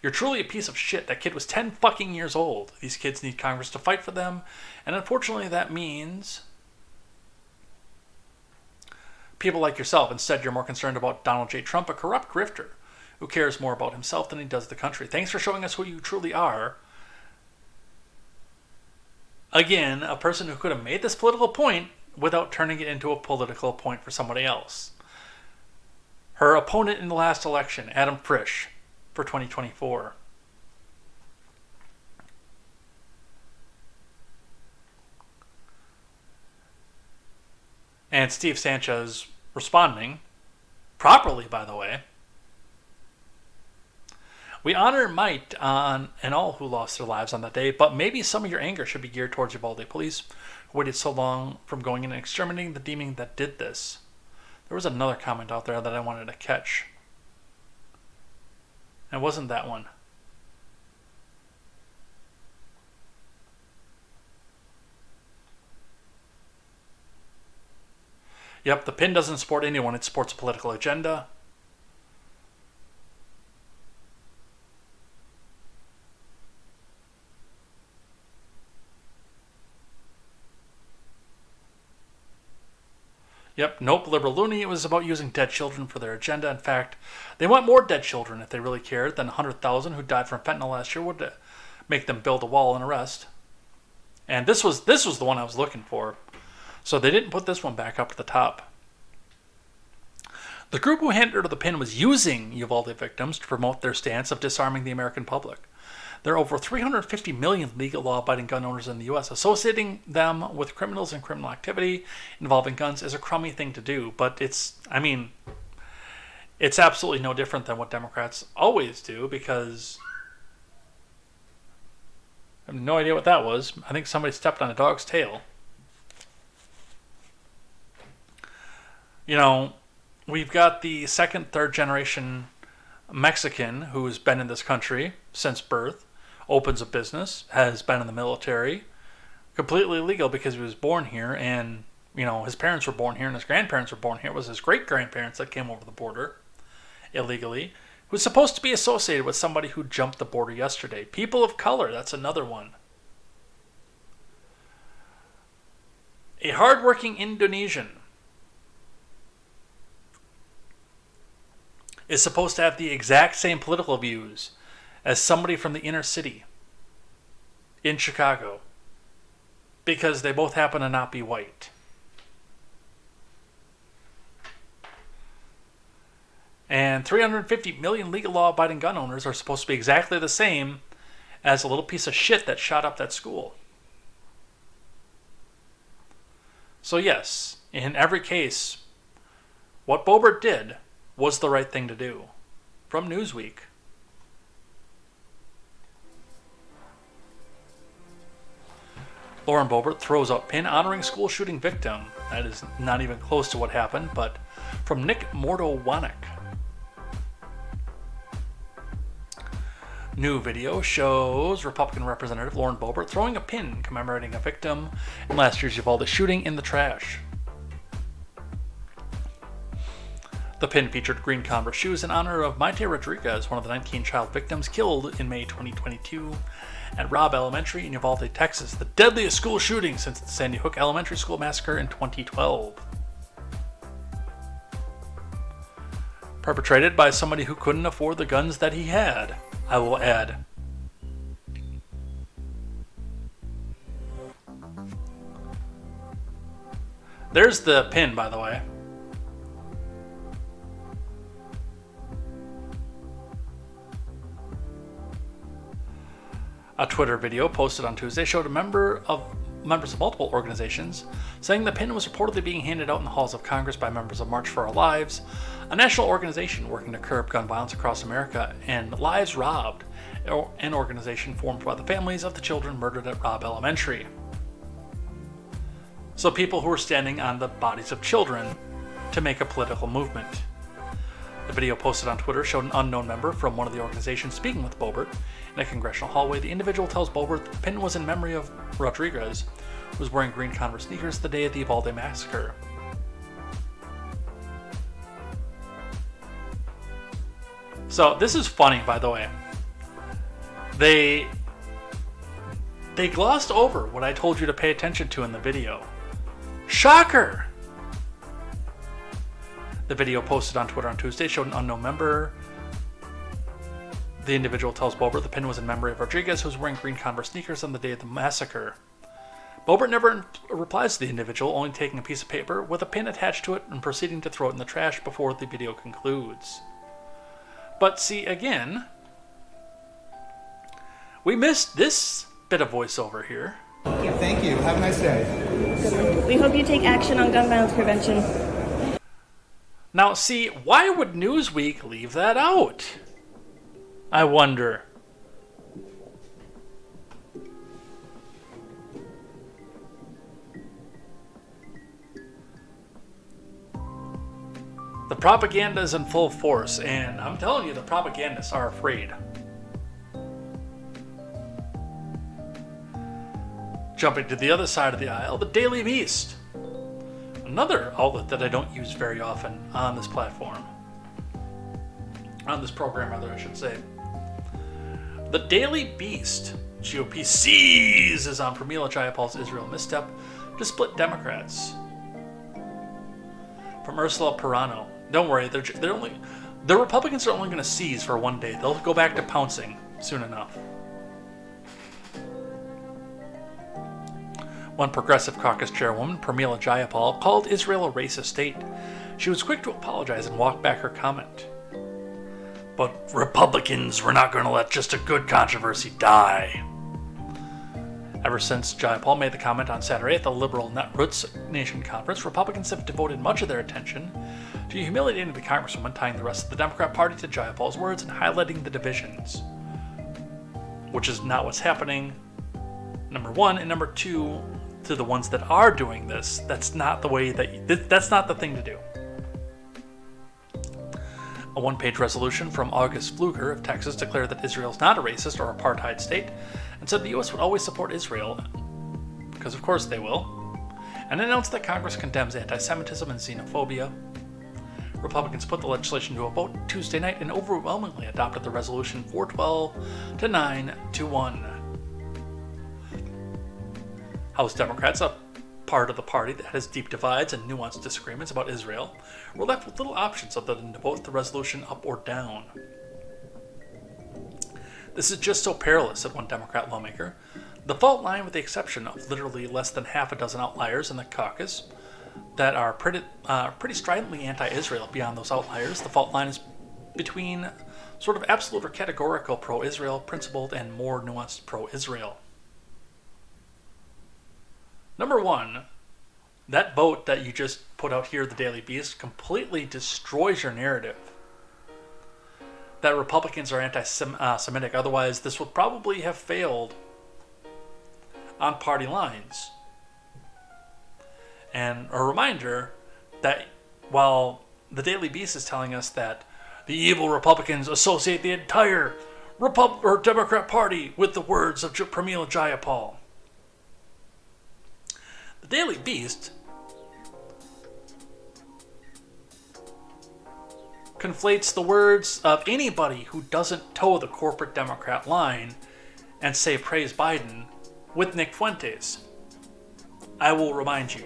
You're truly a piece of shit. That kid was 10 fucking years old. These kids need Congress to fight for them, and unfortunately that means people like yourself. Instead, you're more concerned about Donald J. Trump, a corrupt grifter who cares more about himself than he does the country. Thanks for showing us who you truly are. Again, a person who could have made this political point without turning it into a political point for somebody else. Her opponent in the last election, Adam Frisch, for 2024. And Steve Sanchez responding, properly by the way. We honor might on and all who lost their lives on that day, but maybe some of your anger should be geared towards Uvalde police, who waited so long from going in and exterminating the demon that did this. There was another comment out there that I wanted to catch. And it wasn't that one. Yep, the pin doesn't support anyone, it supports a political agenda. Yep, nope, liberal loony. It was about using dead children for their agenda. In fact, they want more dead children if they really cared than 100,000 who died from fentanyl last year would make them build a wall and arrest. And this was the one I was looking for. So they didn't put this one back up at the top. The group who handed her the pin was using Uvalde victims to promote their stance of disarming the American public. There are over 350 million legal law-abiding gun owners in the U.S. Associating them with criminals and criminal activity involving guns is a crummy thing to do, but it's absolutely no different than what Democrats always do, because I have no idea what that was. I think somebody stepped on a dog's tail. You know, we've got the second, third generation Mexican who's been in this country since birth, opens a business, has been in the military, completely legal because he was born here, and you know his parents were born here and his grandparents were born here. It was his great grandparents that came over the border illegally. Who's supposed to be associated with somebody who jumped the border yesterday. People of color, that's another one. A hardworking Indonesian is supposed to have the exact same political views as somebody from the inner city in Chicago, because they both happen to not be white. And 350 million legal law-abiding gun owners are supposed to be exactly the same as a little piece of shit that shot up that school. So yes, in every case, what Boebert did was the right thing to do. From Newsweek. Lauren Boebert throws out pin honoring school shooting victim. That is not even close to what happened, but from Nick Mordowanek. New video shows Republican Representative Lauren Boebert throwing a pin commemorating a victim in last year's Uvalde shooting in the trash. The pin featured green Converse shoes in honor of Maite Rodriguez, one of the 19 child victims killed in May 2022 at Robb Elementary in Uvalde, Texas, the deadliest school shooting since the Sandy Hook Elementary School massacre in 2012. Perpetrated by somebody who couldn't afford the guns that he had, I will add. There's the pin, by the way. A Twitter video posted on Tuesday showed members of multiple organizations saying the pin was reportedly being handed out in the halls of Congress by members of March for Our Lives, a national organization working to curb gun violence across America, and Lives Robbed, an organization formed by the families of the children murdered at Robb Elementary. So people who are standing on the bodies of children to make a political movement. The video posted on Twitter showed an unknown member from one of the organizations speaking with Boebert in a congressional hallway. The individual tells Boebert the pin was in memory of Rodriguez, who was wearing green Converse sneakers the day of the Uvalde massacre. So this is funny, by the way. They glossed over what I told you to pay attention to in the video. Shocker! The video posted on Twitter on Tuesday showed an unknown member. The individual tells Boebert the pin was in memory of Rodriguez, who was wearing green Converse sneakers on the day of the massacre. Boebert never replies to the individual, only taking a piece of paper with a pin attached to it and proceeding to throw it in the trash before the video concludes. But see, again, we missed this bit of voiceover here. Thank you. Have a nice day. We hope you take action on gun violence prevention. Now, see, why would Newsweek leave that out? I wonder. The propaganda is in full force, and I'm telling you, the propagandists are afraid. Jumping to the other side of the aisle, the Daily Beast. Another outlet that I don't use very often on this platform. On this program, rather, I should say. The Daily Beast. GOP seizes on Pramila Jayapal's Israel misstep to split Democrats. From Ursula Perano. Don't worry, the Republicans are only going to seize for one day. They'll go back to pouncing soon enough. One Progressive Caucus chairwoman, Pramila Jayapal, called Israel a racist state. She was quick to apologize and walk back her comment. But Republicans were not going to let just a good controversy die. Ever since Jayapal made the comment on Saturday at the liberal Netroots Nation Conference, Republicans have devoted much of their attention to humiliating the Congresswoman, tying the rest of the Democrat Party to Jayapal's words and highlighting the divisions. Which is not what's happening, number one, and number two, to the ones that are doing this, that's not the way that's not the thing to do. A one-page resolution from August Pfluger of Texas declared that Israel is not a racist or apartheid state, and said the U.S. would always support Israel, because of course they will, and announced that Congress condemns anti-Semitism and xenophobia. Republicans put the legislation to a vote Tuesday night and overwhelmingly adopted the resolution 412 to 9-1. House Democrats, a part of the party that has deep divides and nuanced disagreements about Israel, were left with little options other than to vote the resolution up or down. This is just so perilous, said one Democrat lawmaker. The fault line, with the exception of literally less than half a dozen outliers in the caucus that are pretty stridently anti-Israel. Beyond those outliers, the fault line is between sort of absolute or categorical pro-Israel, principled, and more nuanced pro-Israel. Number one, that vote that you just put out here, the Daily Beast, completely destroys your narrative that Republicans are anti-Semitic. Otherwise, this would probably have failed on party lines. And a reminder that while the Daily Beast is telling us that the evil Republicans associate the entire Democrat Party with the words of Pramila Jayapal, the Daily Beast conflates the words of anybody who doesn't toe the corporate Democrat line and say praise Biden with Nick Fuentes. I will remind you.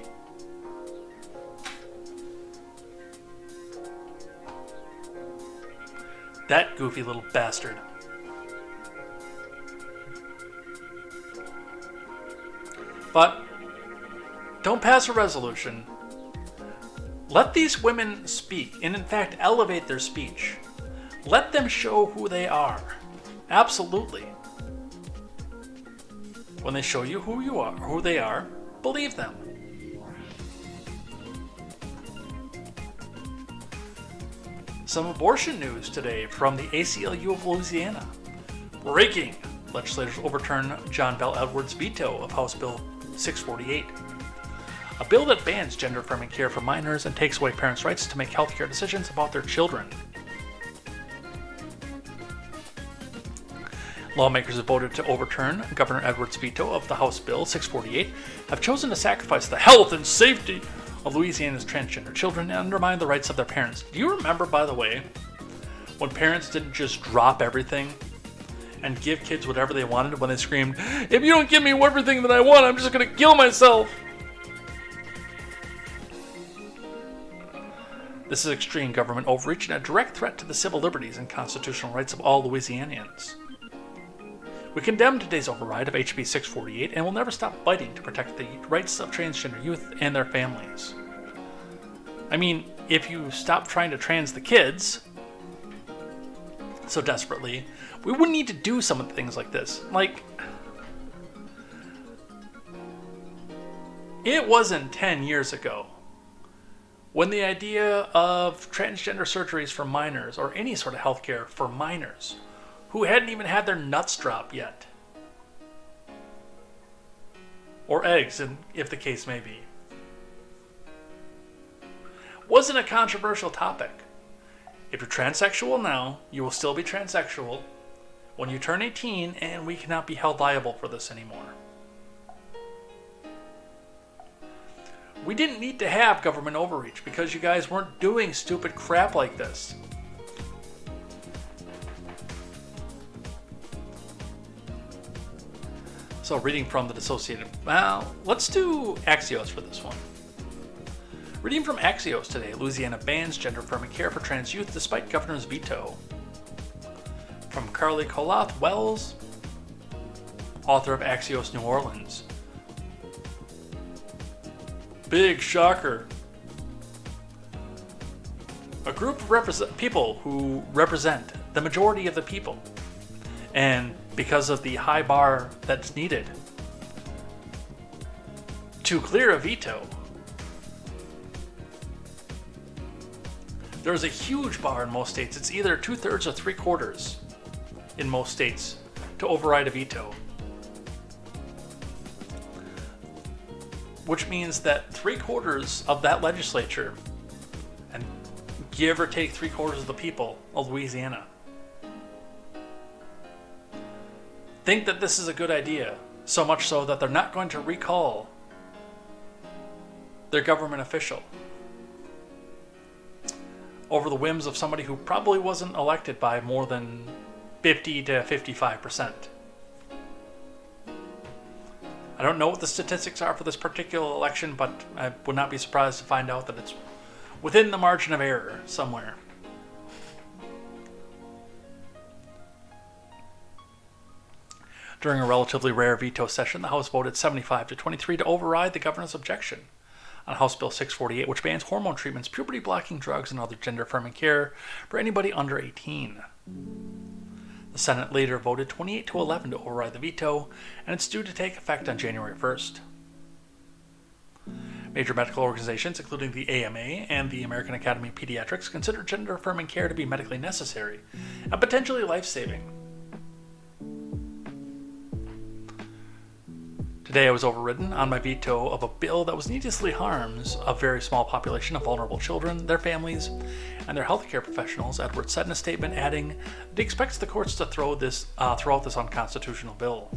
That goofy little bastard. But don't pass a resolution. Let these women speak, and in fact elevate their speech. Let them show who they are. Absolutely. When they show you who they are, believe them. Some abortion news today from the ACLU of Louisiana. Breaking! Legislators overturn John Bel Edwards' veto of House Bill 648. A bill that bans gender-affirming care for minors and takes away parents' rights to make healthcare decisions about their children. Lawmakers have voted to overturn Governor Edwards' veto of the House Bill 648, have chosen to sacrifice the health and safety of Louisiana's transgender children and undermine the rights of their parents. Do you remember, by the way, when parents didn't just drop everything and give kids whatever they wanted when they screamed, "If you don't give me everything that I want, I'm just going to kill myself"? This is extreme government overreach and a direct threat to the civil liberties and constitutional rights of all Louisianians. We condemn today's override of HB 648 and will never stop fighting to protect the rights of transgender youth and their families. I mean, if you stop trying to trans the kids so desperately, we wouldn't need to do some of the things like this. Like, it wasn't 10 years ago when the idea of transgender surgeries for minors, or any sort of healthcare for minors who hadn't even had their nuts drop yet, or eggs, if the case may be, wasn't a controversial topic. If you're transsexual now, you will still be transsexual when you turn 18, and we cannot be held liable for this anymore. We didn't need to have government overreach because you guys weren't doing stupid crap like this. So reading from the Associated... Well, let's do Axios for this one. Reading from Axios today, Louisiana bans gender-affirming care for trans youth despite governor's veto. From Carly Coloth Wells, author of Axios New Orleans. Big shocker. A group of people who represent the majority of the people, and because of the high bar that's needed to clear a veto, there's a huge bar in most states. It's either 2/3 or 3/4 in most states to override a veto. Which means that 3/4 of that legislature, and give or take 3/4 of the people of Louisiana, think that this is a good idea, so much so that they're not going to recall their government official over the whims of somebody who probably wasn't elected by more than 50 to 55%. I don't know what the statistics are for this particular election, but I would not be surprised to find out that it's within the margin of error somewhere. During a relatively rare veto session, the House voted 75 to 23 to override the governor's objection on House Bill 648, which bans hormone treatments, puberty-blocking drugs, and other gender-affirming care for anybody under 18. The Senate later voted 28 to 11 to override the veto, and it's due to take effect on January 1st. Major medical organizations, including the AMA and the American Academy of Pediatrics, consider gender-affirming care to be medically necessary and potentially life-saving. Today I was overridden on my veto of a bill that was needlessly harms a very small population of vulnerable children, their families, and their healthcare professionals, Edwards said in a statement, adding that he expects the courts to throw out this unconstitutional bill.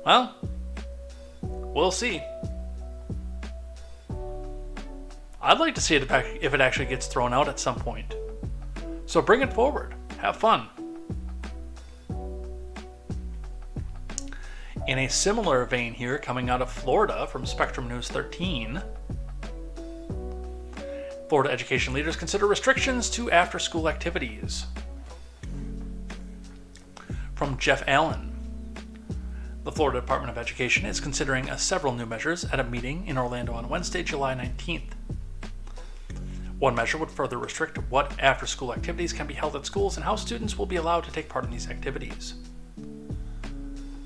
Well, we'll see. I'd like to see it if it actually gets thrown out at some point. So bring it forward. Have fun. In a similar vein here, coming out of Florida from Spectrum News 13, Florida education leaders consider restrictions to after-school activities. From Jeff Allen, the Florida Department of Education is considering several new measures at a meeting in Orlando on Wednesday, July 19th. One measure would further restrict what after-school activities can be held at schools and how students will be allowed to take part in these activities.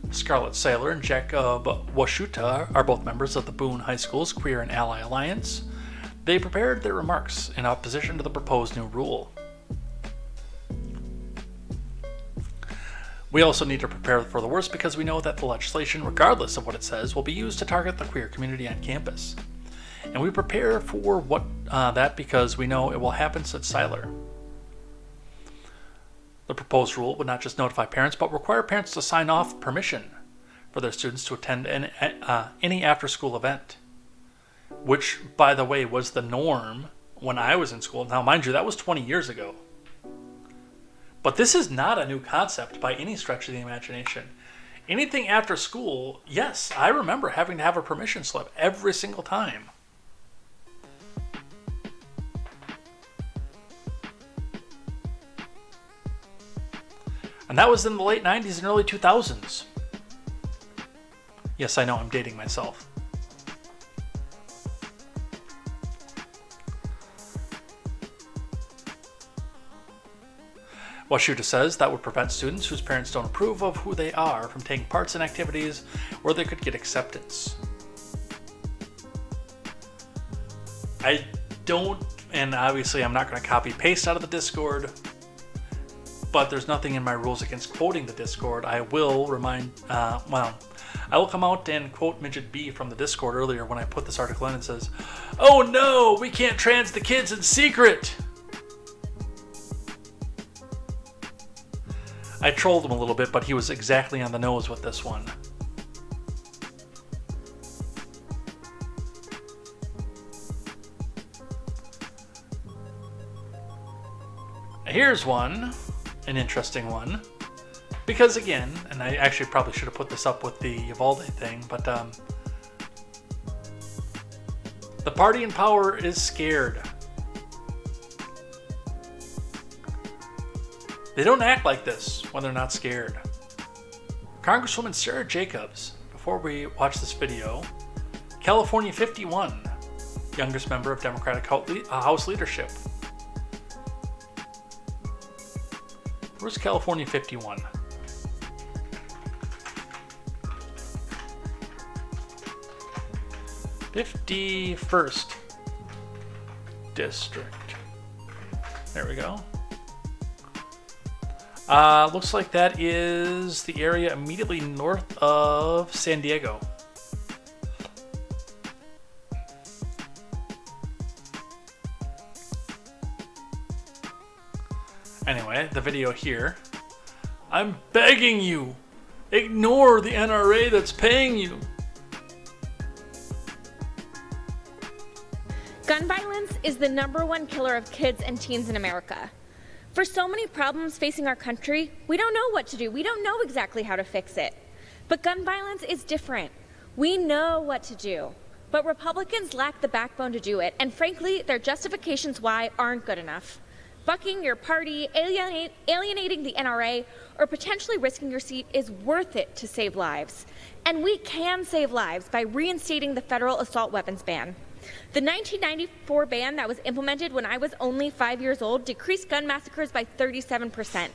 Scarlett Saylor and Jacob Washuta are both members of the Boone High School's Queer and Ally Alliance. They prepared their remarks in opposition to the proposed new rule. We also need to prepare for the worst because we know that the legislation, regardless of what it says, will be used to target the queer community on campus. And we prepare for that because we know it will happen, said Saylor. The proposed rule would not just notify parents, but require parents to sign off permission for their students to attend any after-school event, which, by the way, was the norm when I was in school. Now, mind you, that was 20 years ago. But this is not a new concept by any stretch of the imagination. Anything after school, yes, I remember having to have a permission slip every single time. And that was in the late 90s and early 2000s. Yes, I know, I'm dating myself. Washuta says that would prevent students whose parents don't approve of who they are from taking parts in activities where they could get acceptance. I don't, and obviously I'm not going to copy paste out of the Discord, but there's nothing in my rules against quoting the Discord. I will I will come out and quote Midget B from the Discord earlier when I put this article in and says, "Oh no, we can't trans the kids in secret." I trolled him a little bit, but he was exactly on the nose with this one. Here's one, an interesting one, because again, and I actually probably should have put this up with the Uvalde thing, but the party in power is scared. They don't act like this when they're not scared. Congresswoman Sarah Jacobs, before we watch this video, California 51, youngest member of Democratic House leadership. Where's California 51? #51st District. There we go. Looks like that is the area immediately north of San Diego. Anyway, the video here. I'm begging you, ignore the NRA that's paying you. Gun violence is the #1 killer of kids and teens in America. For so many problems facing our country, we don't know what to do. We don't know exactly how to fix it. But gun violence is different. We know what to do. But Republicans lack the backbone to do it, and frankly, their justifications why aren't good enough. Bucking your party, alienating the NRA, or potentially risking your seat is worth it to save lives. And we can save lives by reinstating the federal assault weapons ban. The 1994 ban that was implemented when I was only 5 years old decreased gun massacres by 37%.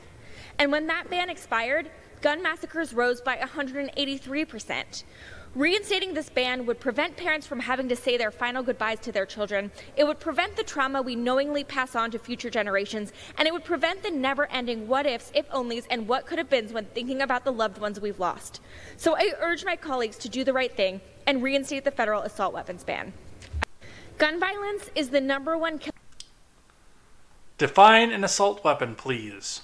And when that ban expired, gun massacres rose by 183%. Reinstating this ban would prevent parents from having to say their final goodbyes to their children. It would prevent the trauma we knowingly pass on to future generations, and it would prevent the never-ending what-ifs, if-onlys, and what-could-have-beens when thinking about the loved ones we've lost. So I urge my colleagues to do the right thing and reinstate the federal assault weapons ban. Gun violence is the #1 killer. Define an assault weapon, please.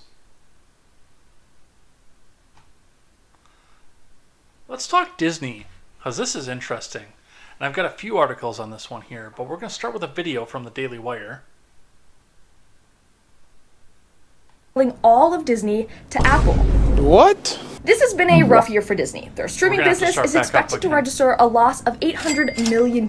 Let's talk Disney, because this is interesting. And I've got a few articles on this one here, but we're going to start with a video from the Daily Wire. All of Disney to Apple. What? This has been a rough year for Disney. Their streaming business is expected to register a loss of $800 million,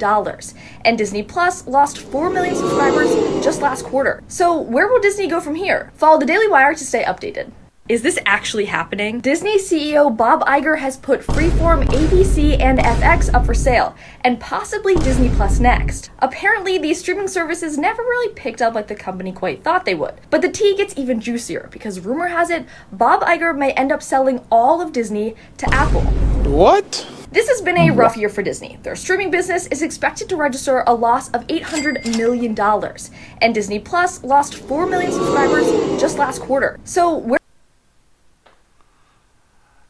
and Disney Plus lost 4 million subscribers just last quarter. So where will Disney go from here? Follow the Daily Wire to stay updated. Is this actually happening? Disney CEO Bob Iger has put Freeform, ABC, and FX up for sale, and possibly Disney Plus next. Apparently, these streaming services never really picked up like the company quite thought they would. But the tea gets even juicier, because rumor has it, Bob Iger may end up selling all of Disney to Apple. What? This has been a rough year for Disney. Their streaming business is expected to register a loss of $800 million, and Disney Plus lost 4 million subscribers just last quarter.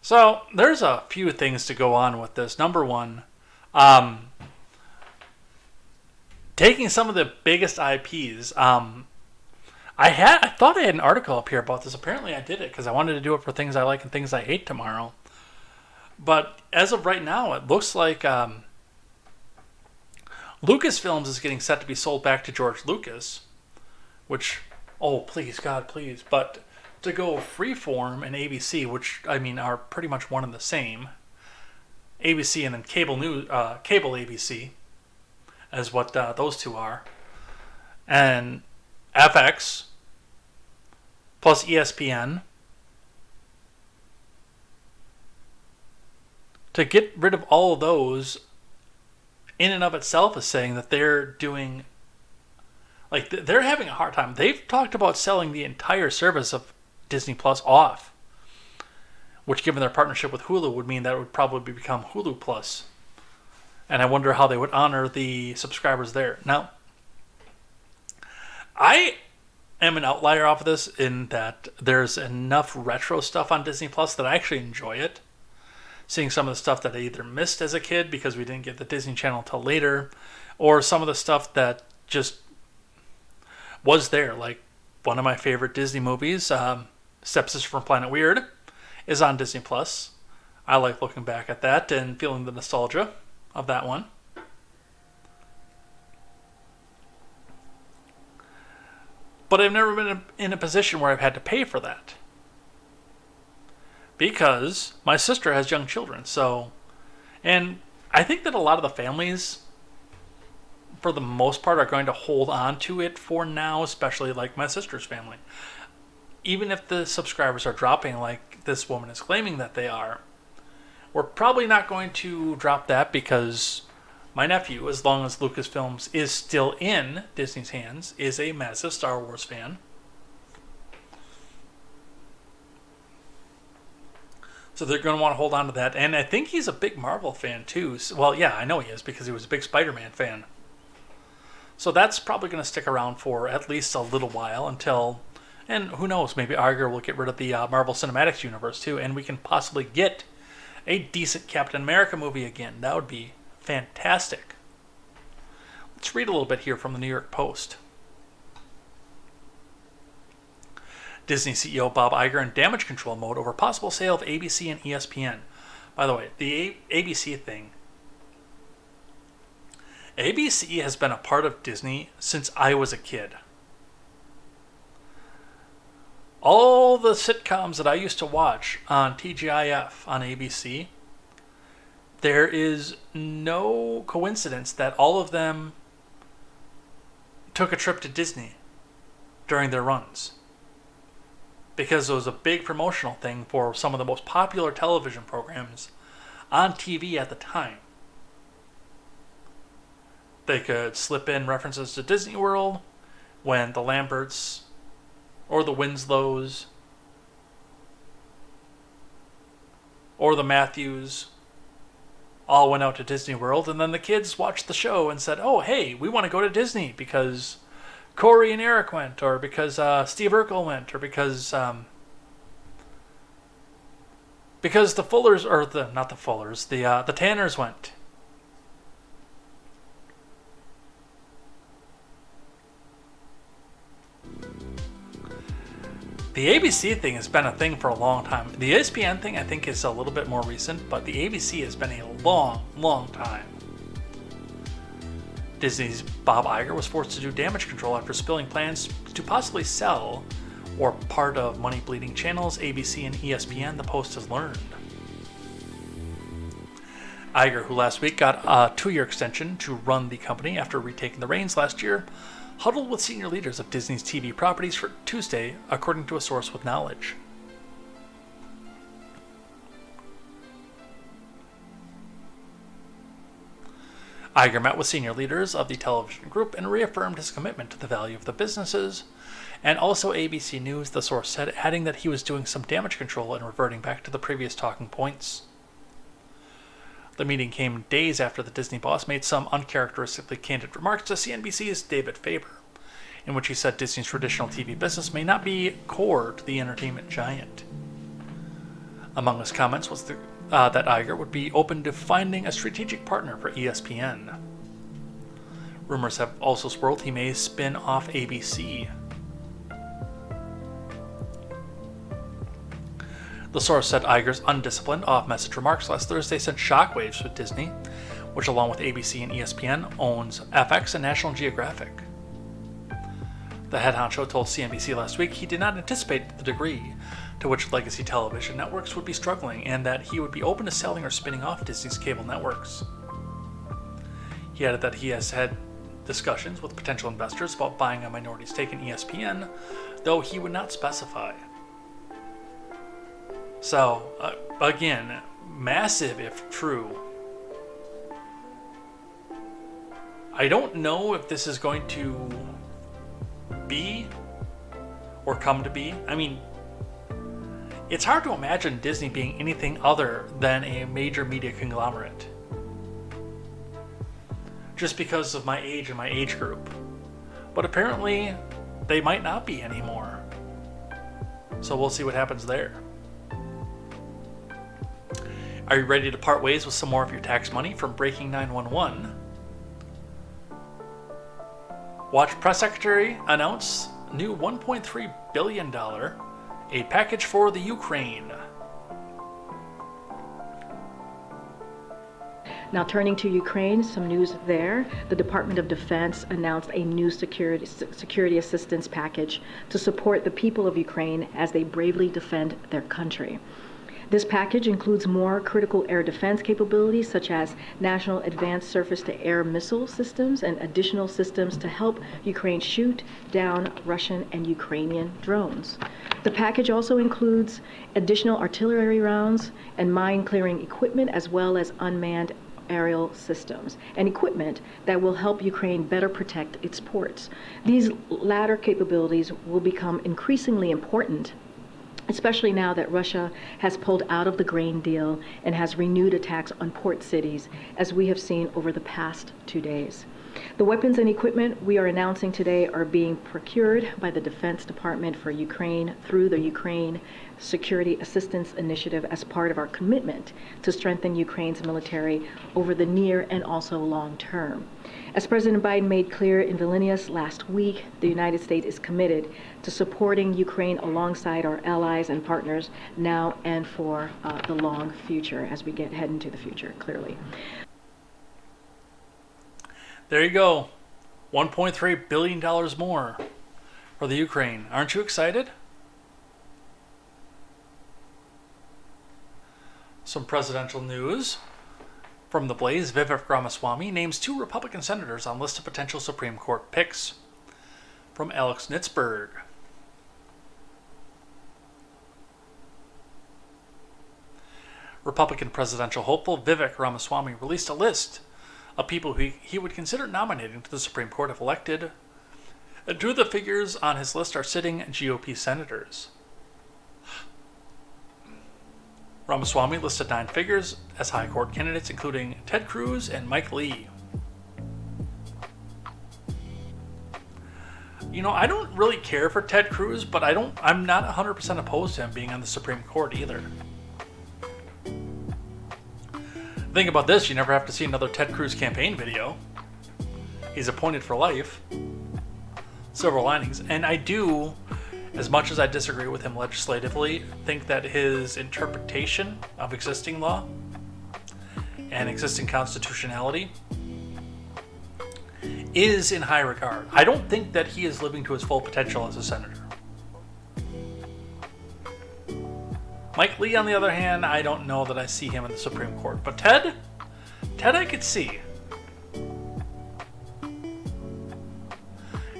So there's a few things to go on with this. Number one, taking some of the biggest IPs. I thought I had an article up here about this. Apparently I did it because I wanted to do it for things I like and things I hate tomorrow. But as of right now, it looks like Lucasfilms is getting set to be sold back to George Lucas, which, oh, please, God, please. But to go Freeform and ABC, which I mean are pretty much one and the same. ABC and then cable ABC, as what those two are, and FX plus ESPN. To get rid of all of those, in and of itself, is saying that they're doing, like, they're having a hard time. They've talked about selling the entire service of Disney Plus off, which, given their partnership with Hulu, would mean that it would probably become Hulu Plus. And I wonder how they would honor the subscribers there. Now, I am an outlier off of this in that there's enough retro stuff on Disney Plus that I actually enjoy it. Seeing some of the stuff that I either missed as a kid because we didn't get the Disney Channel till later, or some of the stuff that just was there. Like one of my favorite Disney movies, Stepsister from Planet Weird, is on Disney Plus. I like looking back at that and feeling the nostalgia of that one. But I've never been in a position where I've had to pay for that, because my sister has young children. So, and I think that a lot of the families, for the most part, are going to hold on to it for now, especially like my sister's family. Even if the subscribers are dropping like this woman is claiming that they are, we're probably not going to drop that, because my nephew, as long as Lucasfilms is still in Disney's hands, is a massive Star Wars fan. So they're going to want to hold on to that. And I think he's a big Marvel fan too. Well, yeah, I know he is, because he was a big Spider-Man fan. So that's probably going to stick around for at least a little while until, and who knows, maybe Iger will get rid of the Marvel Cinematic Universe too, and we can possibly get a decent Captain America movie again. That would be fantastic. Let's read a little bit here from the New York Post. Disney CEO Bob Iger in damage control mode over possible sale of ABC and ESPN. By the way, the ABC thing. ABC has been a part of Disney since I was a kid. All the sitcoms that I used to watch on TGIF on ABC, there is no coincidence that all of them took a trip to Disney during their runs, because it was a big promotional thing for some of the most popular television programs on TV at the time. They could slip in references to Disney World when the Lamberts or the Winslows or the Matthews all went out to Disney World, and then the kids watched the show and said, oh, hey, we want to go to Disney because Corey and Eric went, or because Steve Urkel went, or because the Fullers, or not the Fullers, the Tanners went. The ABC thing has been a thing for a long time. The ESPN thing, I think, is a little bit more recent, but the ABC has been a long, long time. Disney's Bob Iger was forced to do damage control after spilling plans to possibly sell or part of money-bleeding channels ABC and ESPN, the Post has learned. Iger, who last week got a 2-year extension to run the company after retaking the reins last year, huddled with senior leaders of Disney's TV properties for Tuesday, according to a source with knowledge. Iger met with senior leaders of the television group and reaffirmed his commitment to the value of the businesses, and also ABC News, the source said, adding that he was doing some damage control and reverting back to the previous talking points. The meeting came days after the Disney boss made some uncharacteristically candid remarks to CNBC's David Faber, in which he said Disney's traditional TV business may not be core to the entertainment giant. Among his comments was that Iger would be open to finding a strategic partner for ESPN. Rumors have also swirled he may spin off ABC. The source said Iger's undisciplined, off-message remarks last Thursday sent shockwaves with Disney, which along with ABC and ESPN owns FX and National Geographic. The head honcho told CNBC last week he did not anticipate the degree to which legacy television networks would be struggling, and that he would be open to selling or spinning off Disney's cable networks. He added that he has had discussions with potential investors about buying a minority stake in ESPN, though he would not specify. So, again, massive if true. I don't know if this is going to be or come to be. I mean, it's hard to imagine Disney being anything other than a major media conglomerate, just because of my age and my age group. But apparently, they might not be anymore. So we'll see what happens there. Are you ready to part ways with some more of your tax money from Breaking 911? Watch Press Secretary announce new $1.3 billion aid package for the Ukraine. Now turning to Ukraine, some news there. The Department of Defense announced a new security assistance package to support the people of Ukraine as they bravely defend their country. This package includes more critical air defense capabilities, such as National Advanced Surface-to-Air Missile Systems and additional systems to help Ukraine shoot down Russian and Ukrainian drones. The package also includes additional artillery rounds and mine-clearing equipment, as well as unmanned aerial systems and equipment that will help Ukraine better protect its ports. These latter capabilities will become increasingly important, especially now that Russia has pulled out of the grain deal and has renewed attacks on port cities, as we have seen over the past 2 days. The weapons and equipment we are announcing today are being procured by the Defense Department for Ukraine through the Ukraine Security Assistance Initiative as part of our commitment to strengthen Ukraine's military over the near and also long term. As President Biden made clear in Vilnius last week, the United States is committed to supporting Ukraine alongside our allies and partners now and for the long future as we head into the future, clearly. There you go. $1.3 billion more for the Ukraine. Aren't you excited? Some presidential news. From The Blaze, Vivek Ramaswamy names 2 Republican senators on list of potential Supreme Court picks. From Alex Nitzberg. Republican presidential hopeful Vivek Ramaswamy released a list of people who he would consider nominating to the Supreme Court if elected. 2 of the figures on his list are sitting GOP senators. Ramaswamy listed 9 figures as high court candidates, including Ted Cruz and Mike Lee. You know, I don't really care for Ted Cruz, but I'm not 100% opposed to him being on the Supreme Court either. Think about this, you never have to see another Ted Cruz campaign video. He's appointed for life. Silver linings. And I do, as much as I disagree with him legislatively, think that his interpretation of existing law and existing constitutionality is in high regard. I don't think that he is living to his full potential as a senator. Mike Lee, on the other hand, I don't know that I see him in the Supreme Court. But Ted I could see.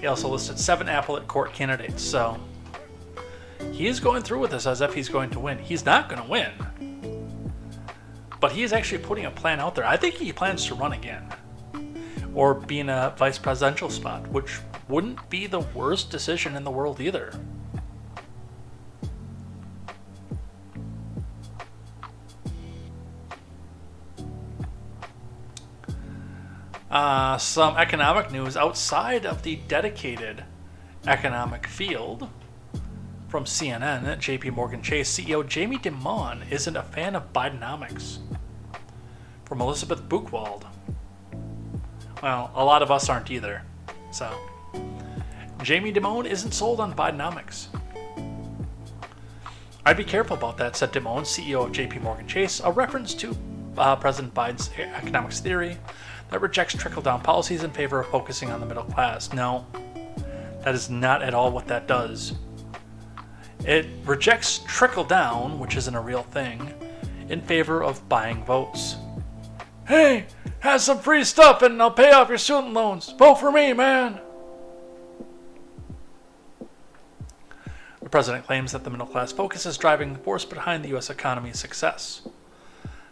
He also listed 7 appellate court candidates, so he is going through with this as if he's going to win. He's not going to win, but he is actually putting a plan out there. I think he plans to run again or be in a vice presidential spot, which wouldn't be the worst decision in the world either. Some economic news outside of the dedicated economic field. From CNN, JP Morgan Chase CEO Jamie Dimon isn't a fan of Bidenomics. From Elizabeth Buchwald. Well, a lot of us aren't either. So, Jamie Dimon isn't sold on Bidenomics. I'd be careful about that, said Dimon, CEO of JP Morgan Chase, a reference to President Biden's economics theory that rejects trickle-down policies in favor of focusing on the middle class. No, That is not at all what that does. It rejects trickle down, which isn't a real thing, in favor of buying votes. Hey, have some free stuff and I'll pay off your student loans. Vote for me, man. The president claims that the middle class focus is driving the force behind the U.S. economy's success.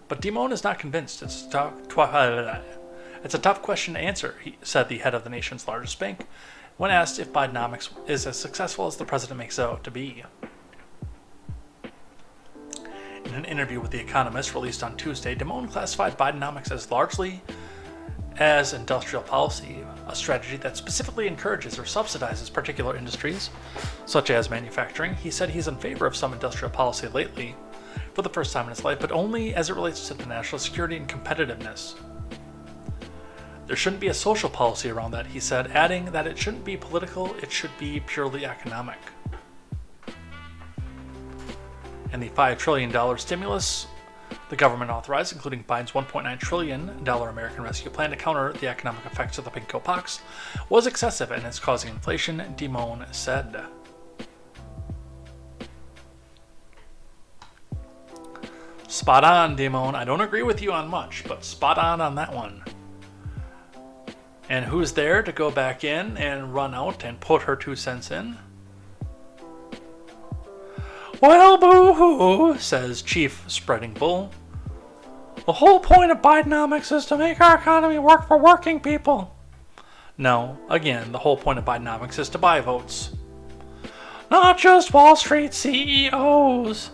But Dimon is not convinced. It's a tough question to answer, said the head of the nation's largest bank, when asked if Bidenomics is as successful as the president makes it out to be. In an interview with The Economist released on Tuesday, Dimon classified Bidenomics as largely as industrial policy, a strategy that specifically encourages or subsidizes particular industries, such as manufacturing. He said he's in favor of some industrial policy lately, for the first time in his life, but only as it relates to the national security and competitiveness. There shouldn't be a social policy around that, he said, adding that it shouldn't be political, it should be purely economic. And the $5 trillion stimulus the government authorized, including Biden's $1.9 trillion American Rescue Plan to counter the economic effects of the pinko pox, was excessive and is causing inflation, Dimon said. Spot on, Dimon. I don't agree with you on much, but spot on that one. And who's there to go back in and run out and put her 2 cents in? Well, boo-hoo, says Chief Spreading Bull. The whole point of Bidenomics is to make our economy work for working people. No, again, the whole point of Bidenomics is to buy votes. Not just Wall Street CEOs.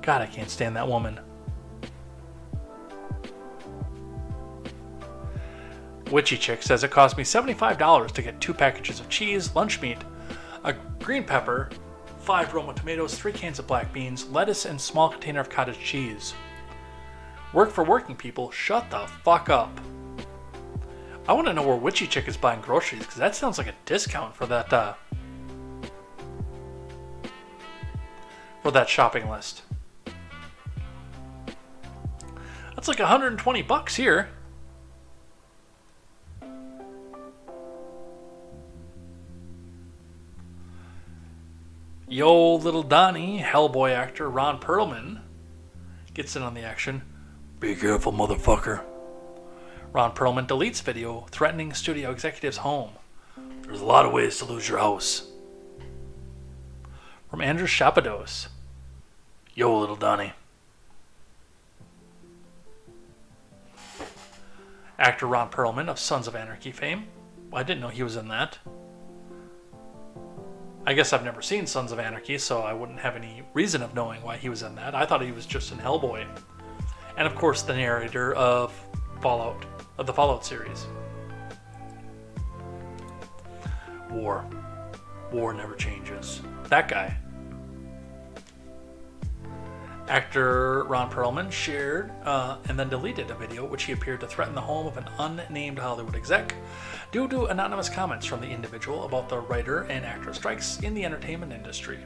God, I can't stand that woman. Witchy Chick says it cost me $75 to get 2 packages of cheese, lunch meat, a green pepper, 5 Roma tomatoes, 3 cans of black beans, lettuce, and small container of cottage cheese. Work for working people, shut the fuck up. I want to know where Witchy Chick is buying groceries, because that sounds like a discount for that shopping list. That's like $120 here. Yo, little Donnie, Hellboy actor Ron Perlman gets in on the action. Be careful, motherfucker. Ron Perlman deletes video threatening studio executives' home. There's a lot of ways to lose your house. From Andrew Shapados. Yo, little Donnie. Actor Ron Perlman of Sons of Anarchy fame. I didn't know he was in that. I guess I've never seen Sons of Anarchy, so I wouldn't have any reason of knowing why he was in that. I thought he was just in Hellboy. And of course the narrator of the Fallout series. War never changes. That guy. Actor Ron Perlman shared and then deleted a video which he appeared to threaten the home of an unnamed Hollywood exec due to anonymous comments from the individual about the writer and actor strikes in the entertainment industry.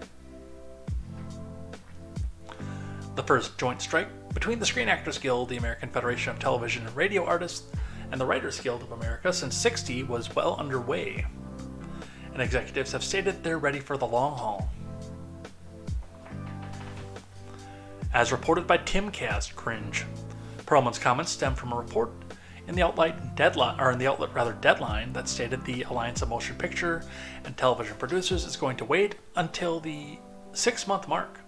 The first joint strike between the Screen Actors Guild, the American Federation of Television and Radio Artists, and the Writers Guild of America since '60 was well underway, and executives have stated they're ready for the long haul. As reported by Timcast Cringe, Perlman's comments stem from a report in the outlet Deadline that stated the Alliance of Motion Picture and Television Producers is going to wait until the 6-month mark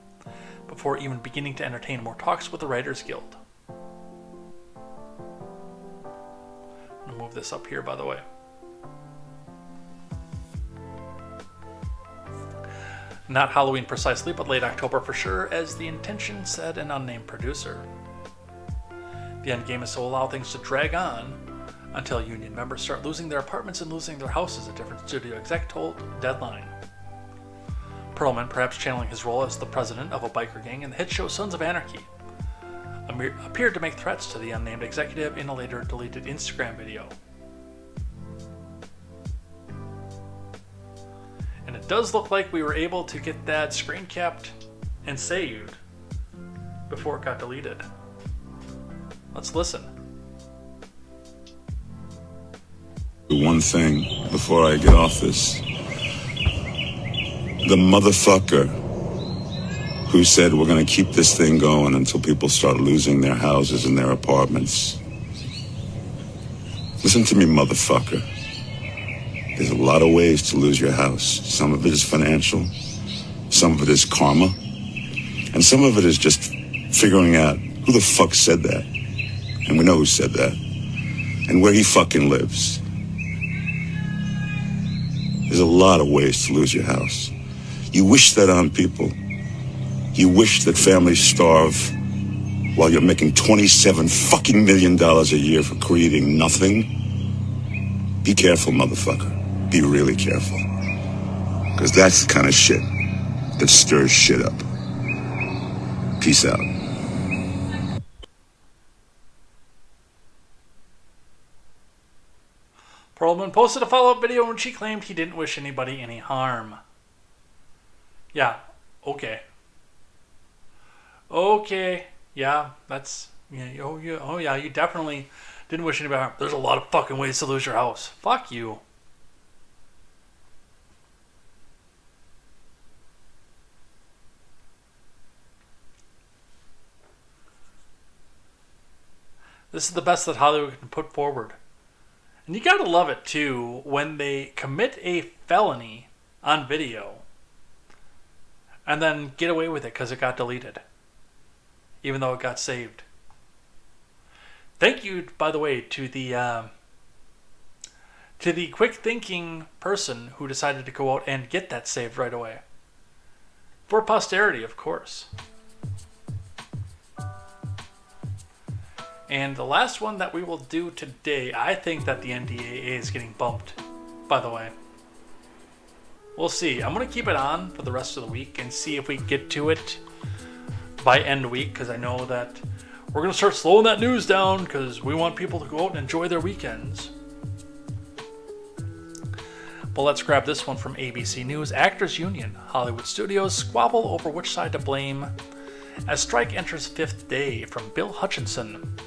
before even beginning to entertain more talks with the Writers Guild. I'm going to move this up here, by the way. Not Halloween precisely, but late October for sure, as the intention said an unnamed producer. The end game is to allow things to drag on until union members start losing their apartments and losing their houses, a different studio exec told Deadline. Perlman, perhaps channeling his role as the president of a biker gang in the hit show Sons of Anarchy, appeared to make threats to the unnamed executive in a later deleted Instagram video. And it does look like we were able to get that screen capped and saved before it got deleted. Let's listen. One thing before I get off this. The motherfucker who said we're going to keep this thing going until people start losing their houses and their apartments. Listen to me, motherfucker. There's a lot of ways to lose your house. Some of it is financial. Some of it is karma. And some of it is just figuring out who the fuck said that. And we know who said that. And where he fucking lives. There's a lot of ways to lose your house. You wish that on people. You wish that families starve while you're making $27 fucking million a year for creating nothing. Be careful, motherfucker. Be really careful. Because that's the kind of shit that stirs shit up. Peace out. Perlman posted a follow-up video in which he claimed he didn't wish anybody any harm. Yeah, okay. Okay, yeah, that's... Yeah, oh yeah, you definitely didn't wish anybody harm. There's a lot of fucking ways to lose your house. Fuck you. This is the best that Hollywood can put forward. And you gotta love it, too, when they commit a felony on video and then get away with it because it got deleted, even though it got saved. Thank you, by the way, to the quick-thinking person who decided to go out and get that saved right away. For posterity, of course. And the last one that we will do today, I think that the NDAA is getting bumped, by the way. We'll see. I'm going to keep it on for the rest of the week and see if we get to it by end week, because I know that we're going to start slowing that news down because we want people to go out and enjoy their weekends. But let's grab this one from ABC News. Actors Union, Hollywood studios squabble over which side to blame as strike enters fifth day, from Bill Hutchinson.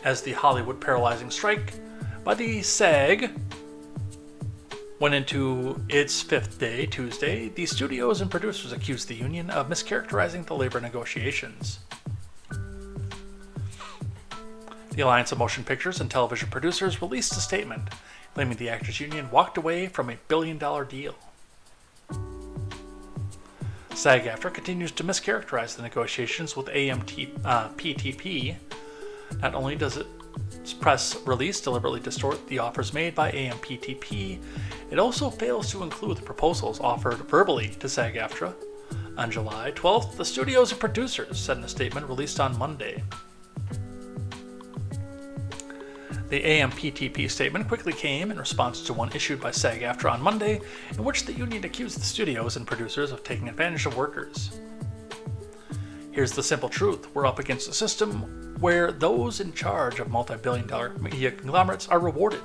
As the Hollywood paralyzing strike by the SAG went into its fifth day Tuesday, the studios and producers accused the union of mischaracterizing the labor negotiations. The Alliance of Motion Pictures and Television Producers released a statement claiming the Actors Union walked away from a billion-dollar deal. SAG-AFTRA continues to mischaracterize the negotiations with AMPTP. Not only does its press release deliberately distort the offers made by AMPTP, it also fails to include the proposals offered verbally to SAG-AFTRA. On July 12th, the studios and producers said in a statement released on Monday. The AMPTP statement quickly came in response to one issued by SAG-AFTRA on Monday, in which the union accused the studios and producers of taking advantage of workers. Here's the simple truth. We're up against a system where those in charge of multi-billion-dollar media conglomerates are rewarded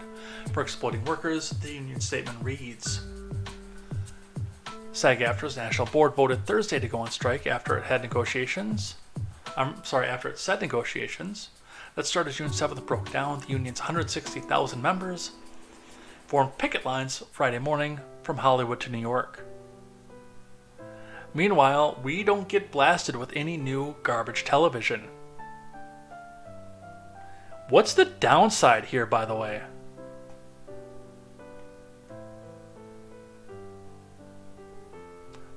for exploiting workers, the union statement reads. SAG-AFTRA's national board voted Thursday to go on strike after it said negotiations that started June 7th broke down. The union's 160,000 members formed picket lines Friday morning from Hollywood to New York. Meanwhile, we don't get blasted with any new garbage television. What's the downside here, by the way?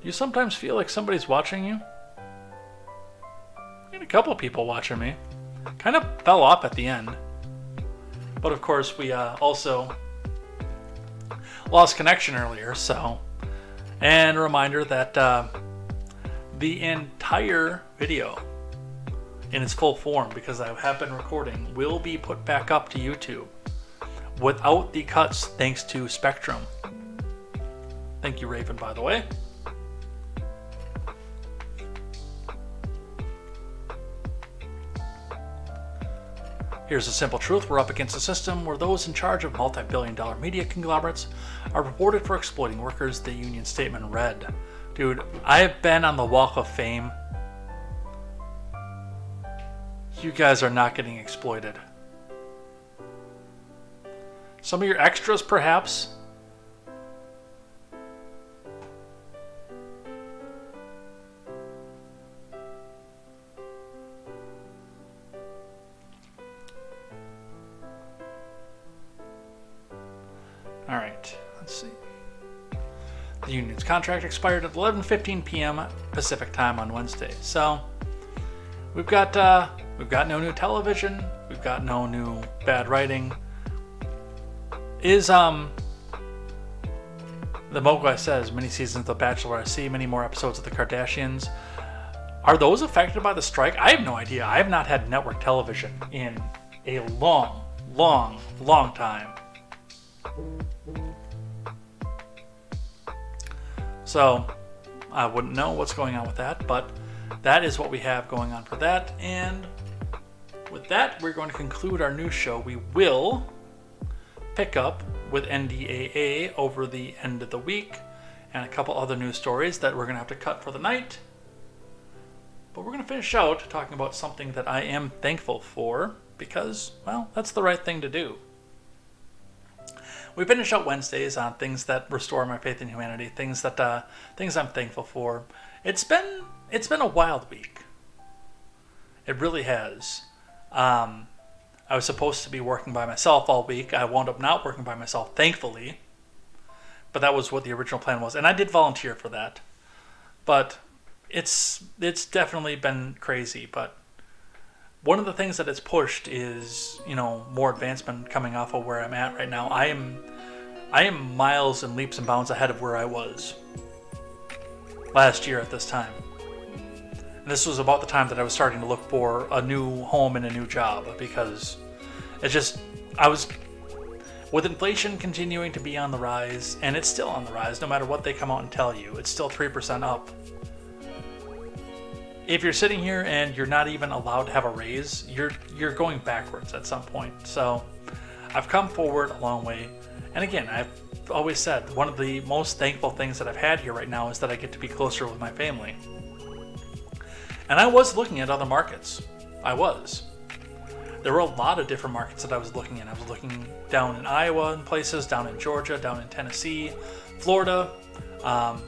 Do you sometimes feel like somebody's watching you? I had a couple of people watching me. Kind of fell off at the end. But of course, we also lost connection earlier, so. And a reminder that the entire video in its full form, because I have been recording, will be put back up to YouTube without the cuts, thanks to Spectrum. Thank you, Raven, by the way. Here's the simple truth. We're up against a system where those in charge of multi-billion-dollar media conglomerates are rewarded for exploiting workers, the union statement read. Dude, I have been on the Walk of Fame. You guys are not getting exploited. Some of your extras, perhaps. All right, let's see. The union's contract expired at 11:15 p.m. Pacific time on Wednesday. So we've got no new television. We've got no new bad writing. Is the Mogwai says many seasons of The Bachelor I see, many more episodes of The Kardashians. Are those affected by the strike? I have no idea. I have not had network television in a long time. So I wouldn't know what's going on with that, but that is what we have going on for that. And with that, we're going to conclude our news show. We will pick up with NDAA over the end of the week and a couple other news stories that we're going to have to cut for the night. But we're going to finish out talking about something that I am thankful for because, well, that's the right thing to do. We finish out Wednesdays on things that restore my faith in humanity, things I'm thankful for. It's been a wild week. It really has. I was supposed to be working by myself all week. I wound up not working by myself, thankfully. But that was what the original plan was, and I did volunteer for that. But it's definitely been crazy. But one of the things that it's pushed is, more advancement coming off of where I'm at right now. I am miles and leaps and bounds ahead of where I was last year at this time. And this was about the time that I was starting to look for a new home and a new job because with inflation continuing to be on the rise, and it's still on the rise no matter what they come out and tell you. It's still 3% up. If you're sitting here and you're not even allowed to have a raise, you're going backwards at some point. So I've come forward a long way. And again, I've always said one of the most thankful things that I've had here right now is that I get to be closer with my family. And I was looking at other markets. I was. There were a lot of different markets that I was looking in. I was looking down in Iowa and places, down in Georgia, down in Tennessee, Florida, out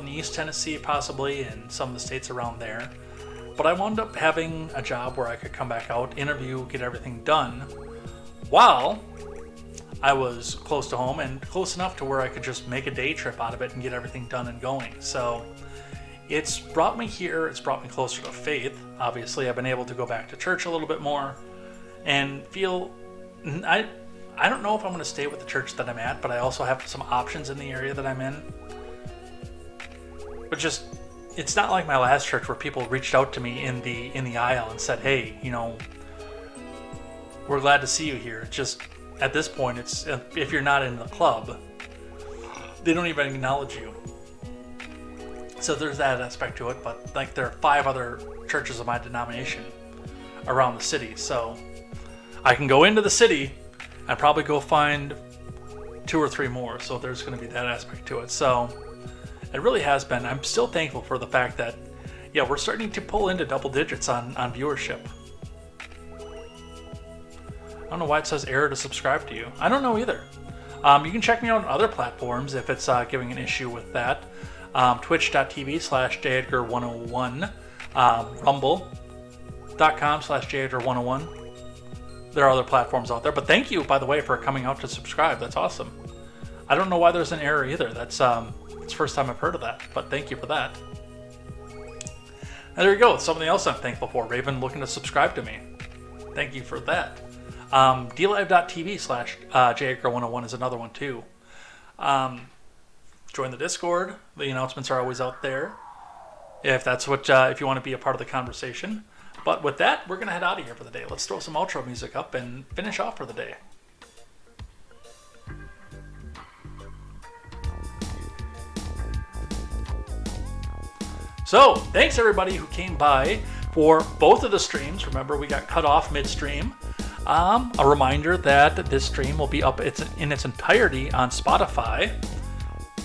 in East Tennessee possibly, and some of the states around there. But I wound up having a job where I could come back out, interview, get everything done, while I was close to home and close enough to where I could just make a day trip out of it and get everything done and going. So it's brought me here, it's brought me closer to faith. Obviously, I've been able to go back to church a little bit more and feel, I don't know if I'm going to stay with the church that I'm at, but I also have some options in the area that I'm in. But just, it's not like my last church where people reached out to me in the aisle and said, hey, we're glad to see you here. It's just, at this point, it's if you're not in the club, they don't even acknowledge you. So there's that aspect to it, but there are 5 other churches of my denomination around the city. So I can go into the city and probably go find 2 or 3 more. So there's going to be that aspect to it. So it really has been. I'm still thankful for the fact that, we're starting to pull into double digits on viewership. I don't know why it says error to subscribe to you. I don't know either. You can check me out on other platforms if it's giving an issue with that. Twitch.tv/jedgar101, rumble.com/jedgar101. There are other platforms out there, but thank you, by the way, for coming out to subscribe. That's awesome. I don't know why there's an error either. It's the first time I've heard of that, but thank you for that. And there you go. Something else I'm thankful for. Raven looking to subscribe to me. Thank you for that. dlive.tv/jedgar101 is another one too. Join the Discord. The announcements are always out there. If that's if you want to be a part of the conversation. But with that, we're going to head out of here for the day. Let's throw some outro music up and finish off for the day. So, thanks everybody who came by for both of the streams. Remember, we got cut off midstream. A reminder that this stream will be up in its entirety on Spotify.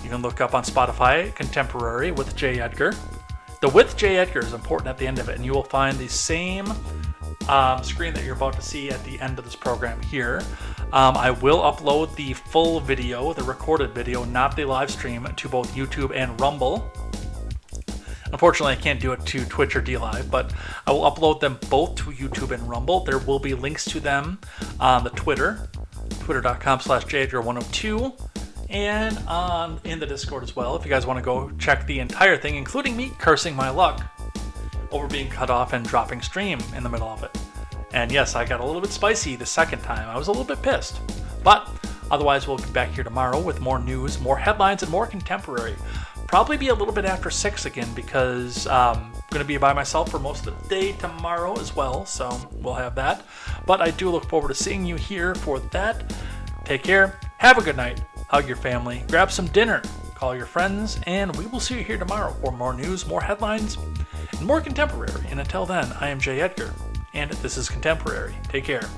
You can look up on Spotify, Contemporary with J. Edgar. The with J. Edgar is important at the end of it, and you will find the same screen that you're about to see at the end of this program here. I will upload the full video, the recorded video, not the live stream, to both YouTube and Rumble. Unfortunately, I can't do it to Twitch or DLive, but I will upload them both to YouTube and Rumble. There will be links to them on the Twitter, twitter.com/jedgar102, and in the Discord as well, if you guys want to go check the entire thing, including me cursing my luck over being cut off and dropping stream in the middle of it. And yes, I got a little bit spicy the second time. I was a little bit pissed. But otherwise, we'll be back here tomorrow with more news, more headlines, and more contemporary. Probably be a little bit after 6 again because I'm going to be by myself for most of the day tomorrow as well. So we'll have that. But I do look forward to seeing you here for that. Take care. Have a good night. Hug your family. Grab some dinner. Call your friends. And we will see you here tomorrow for more news, more headlines, and more contemporary. And until then, I am Jay Edgar. And this is Contemporary. Take care.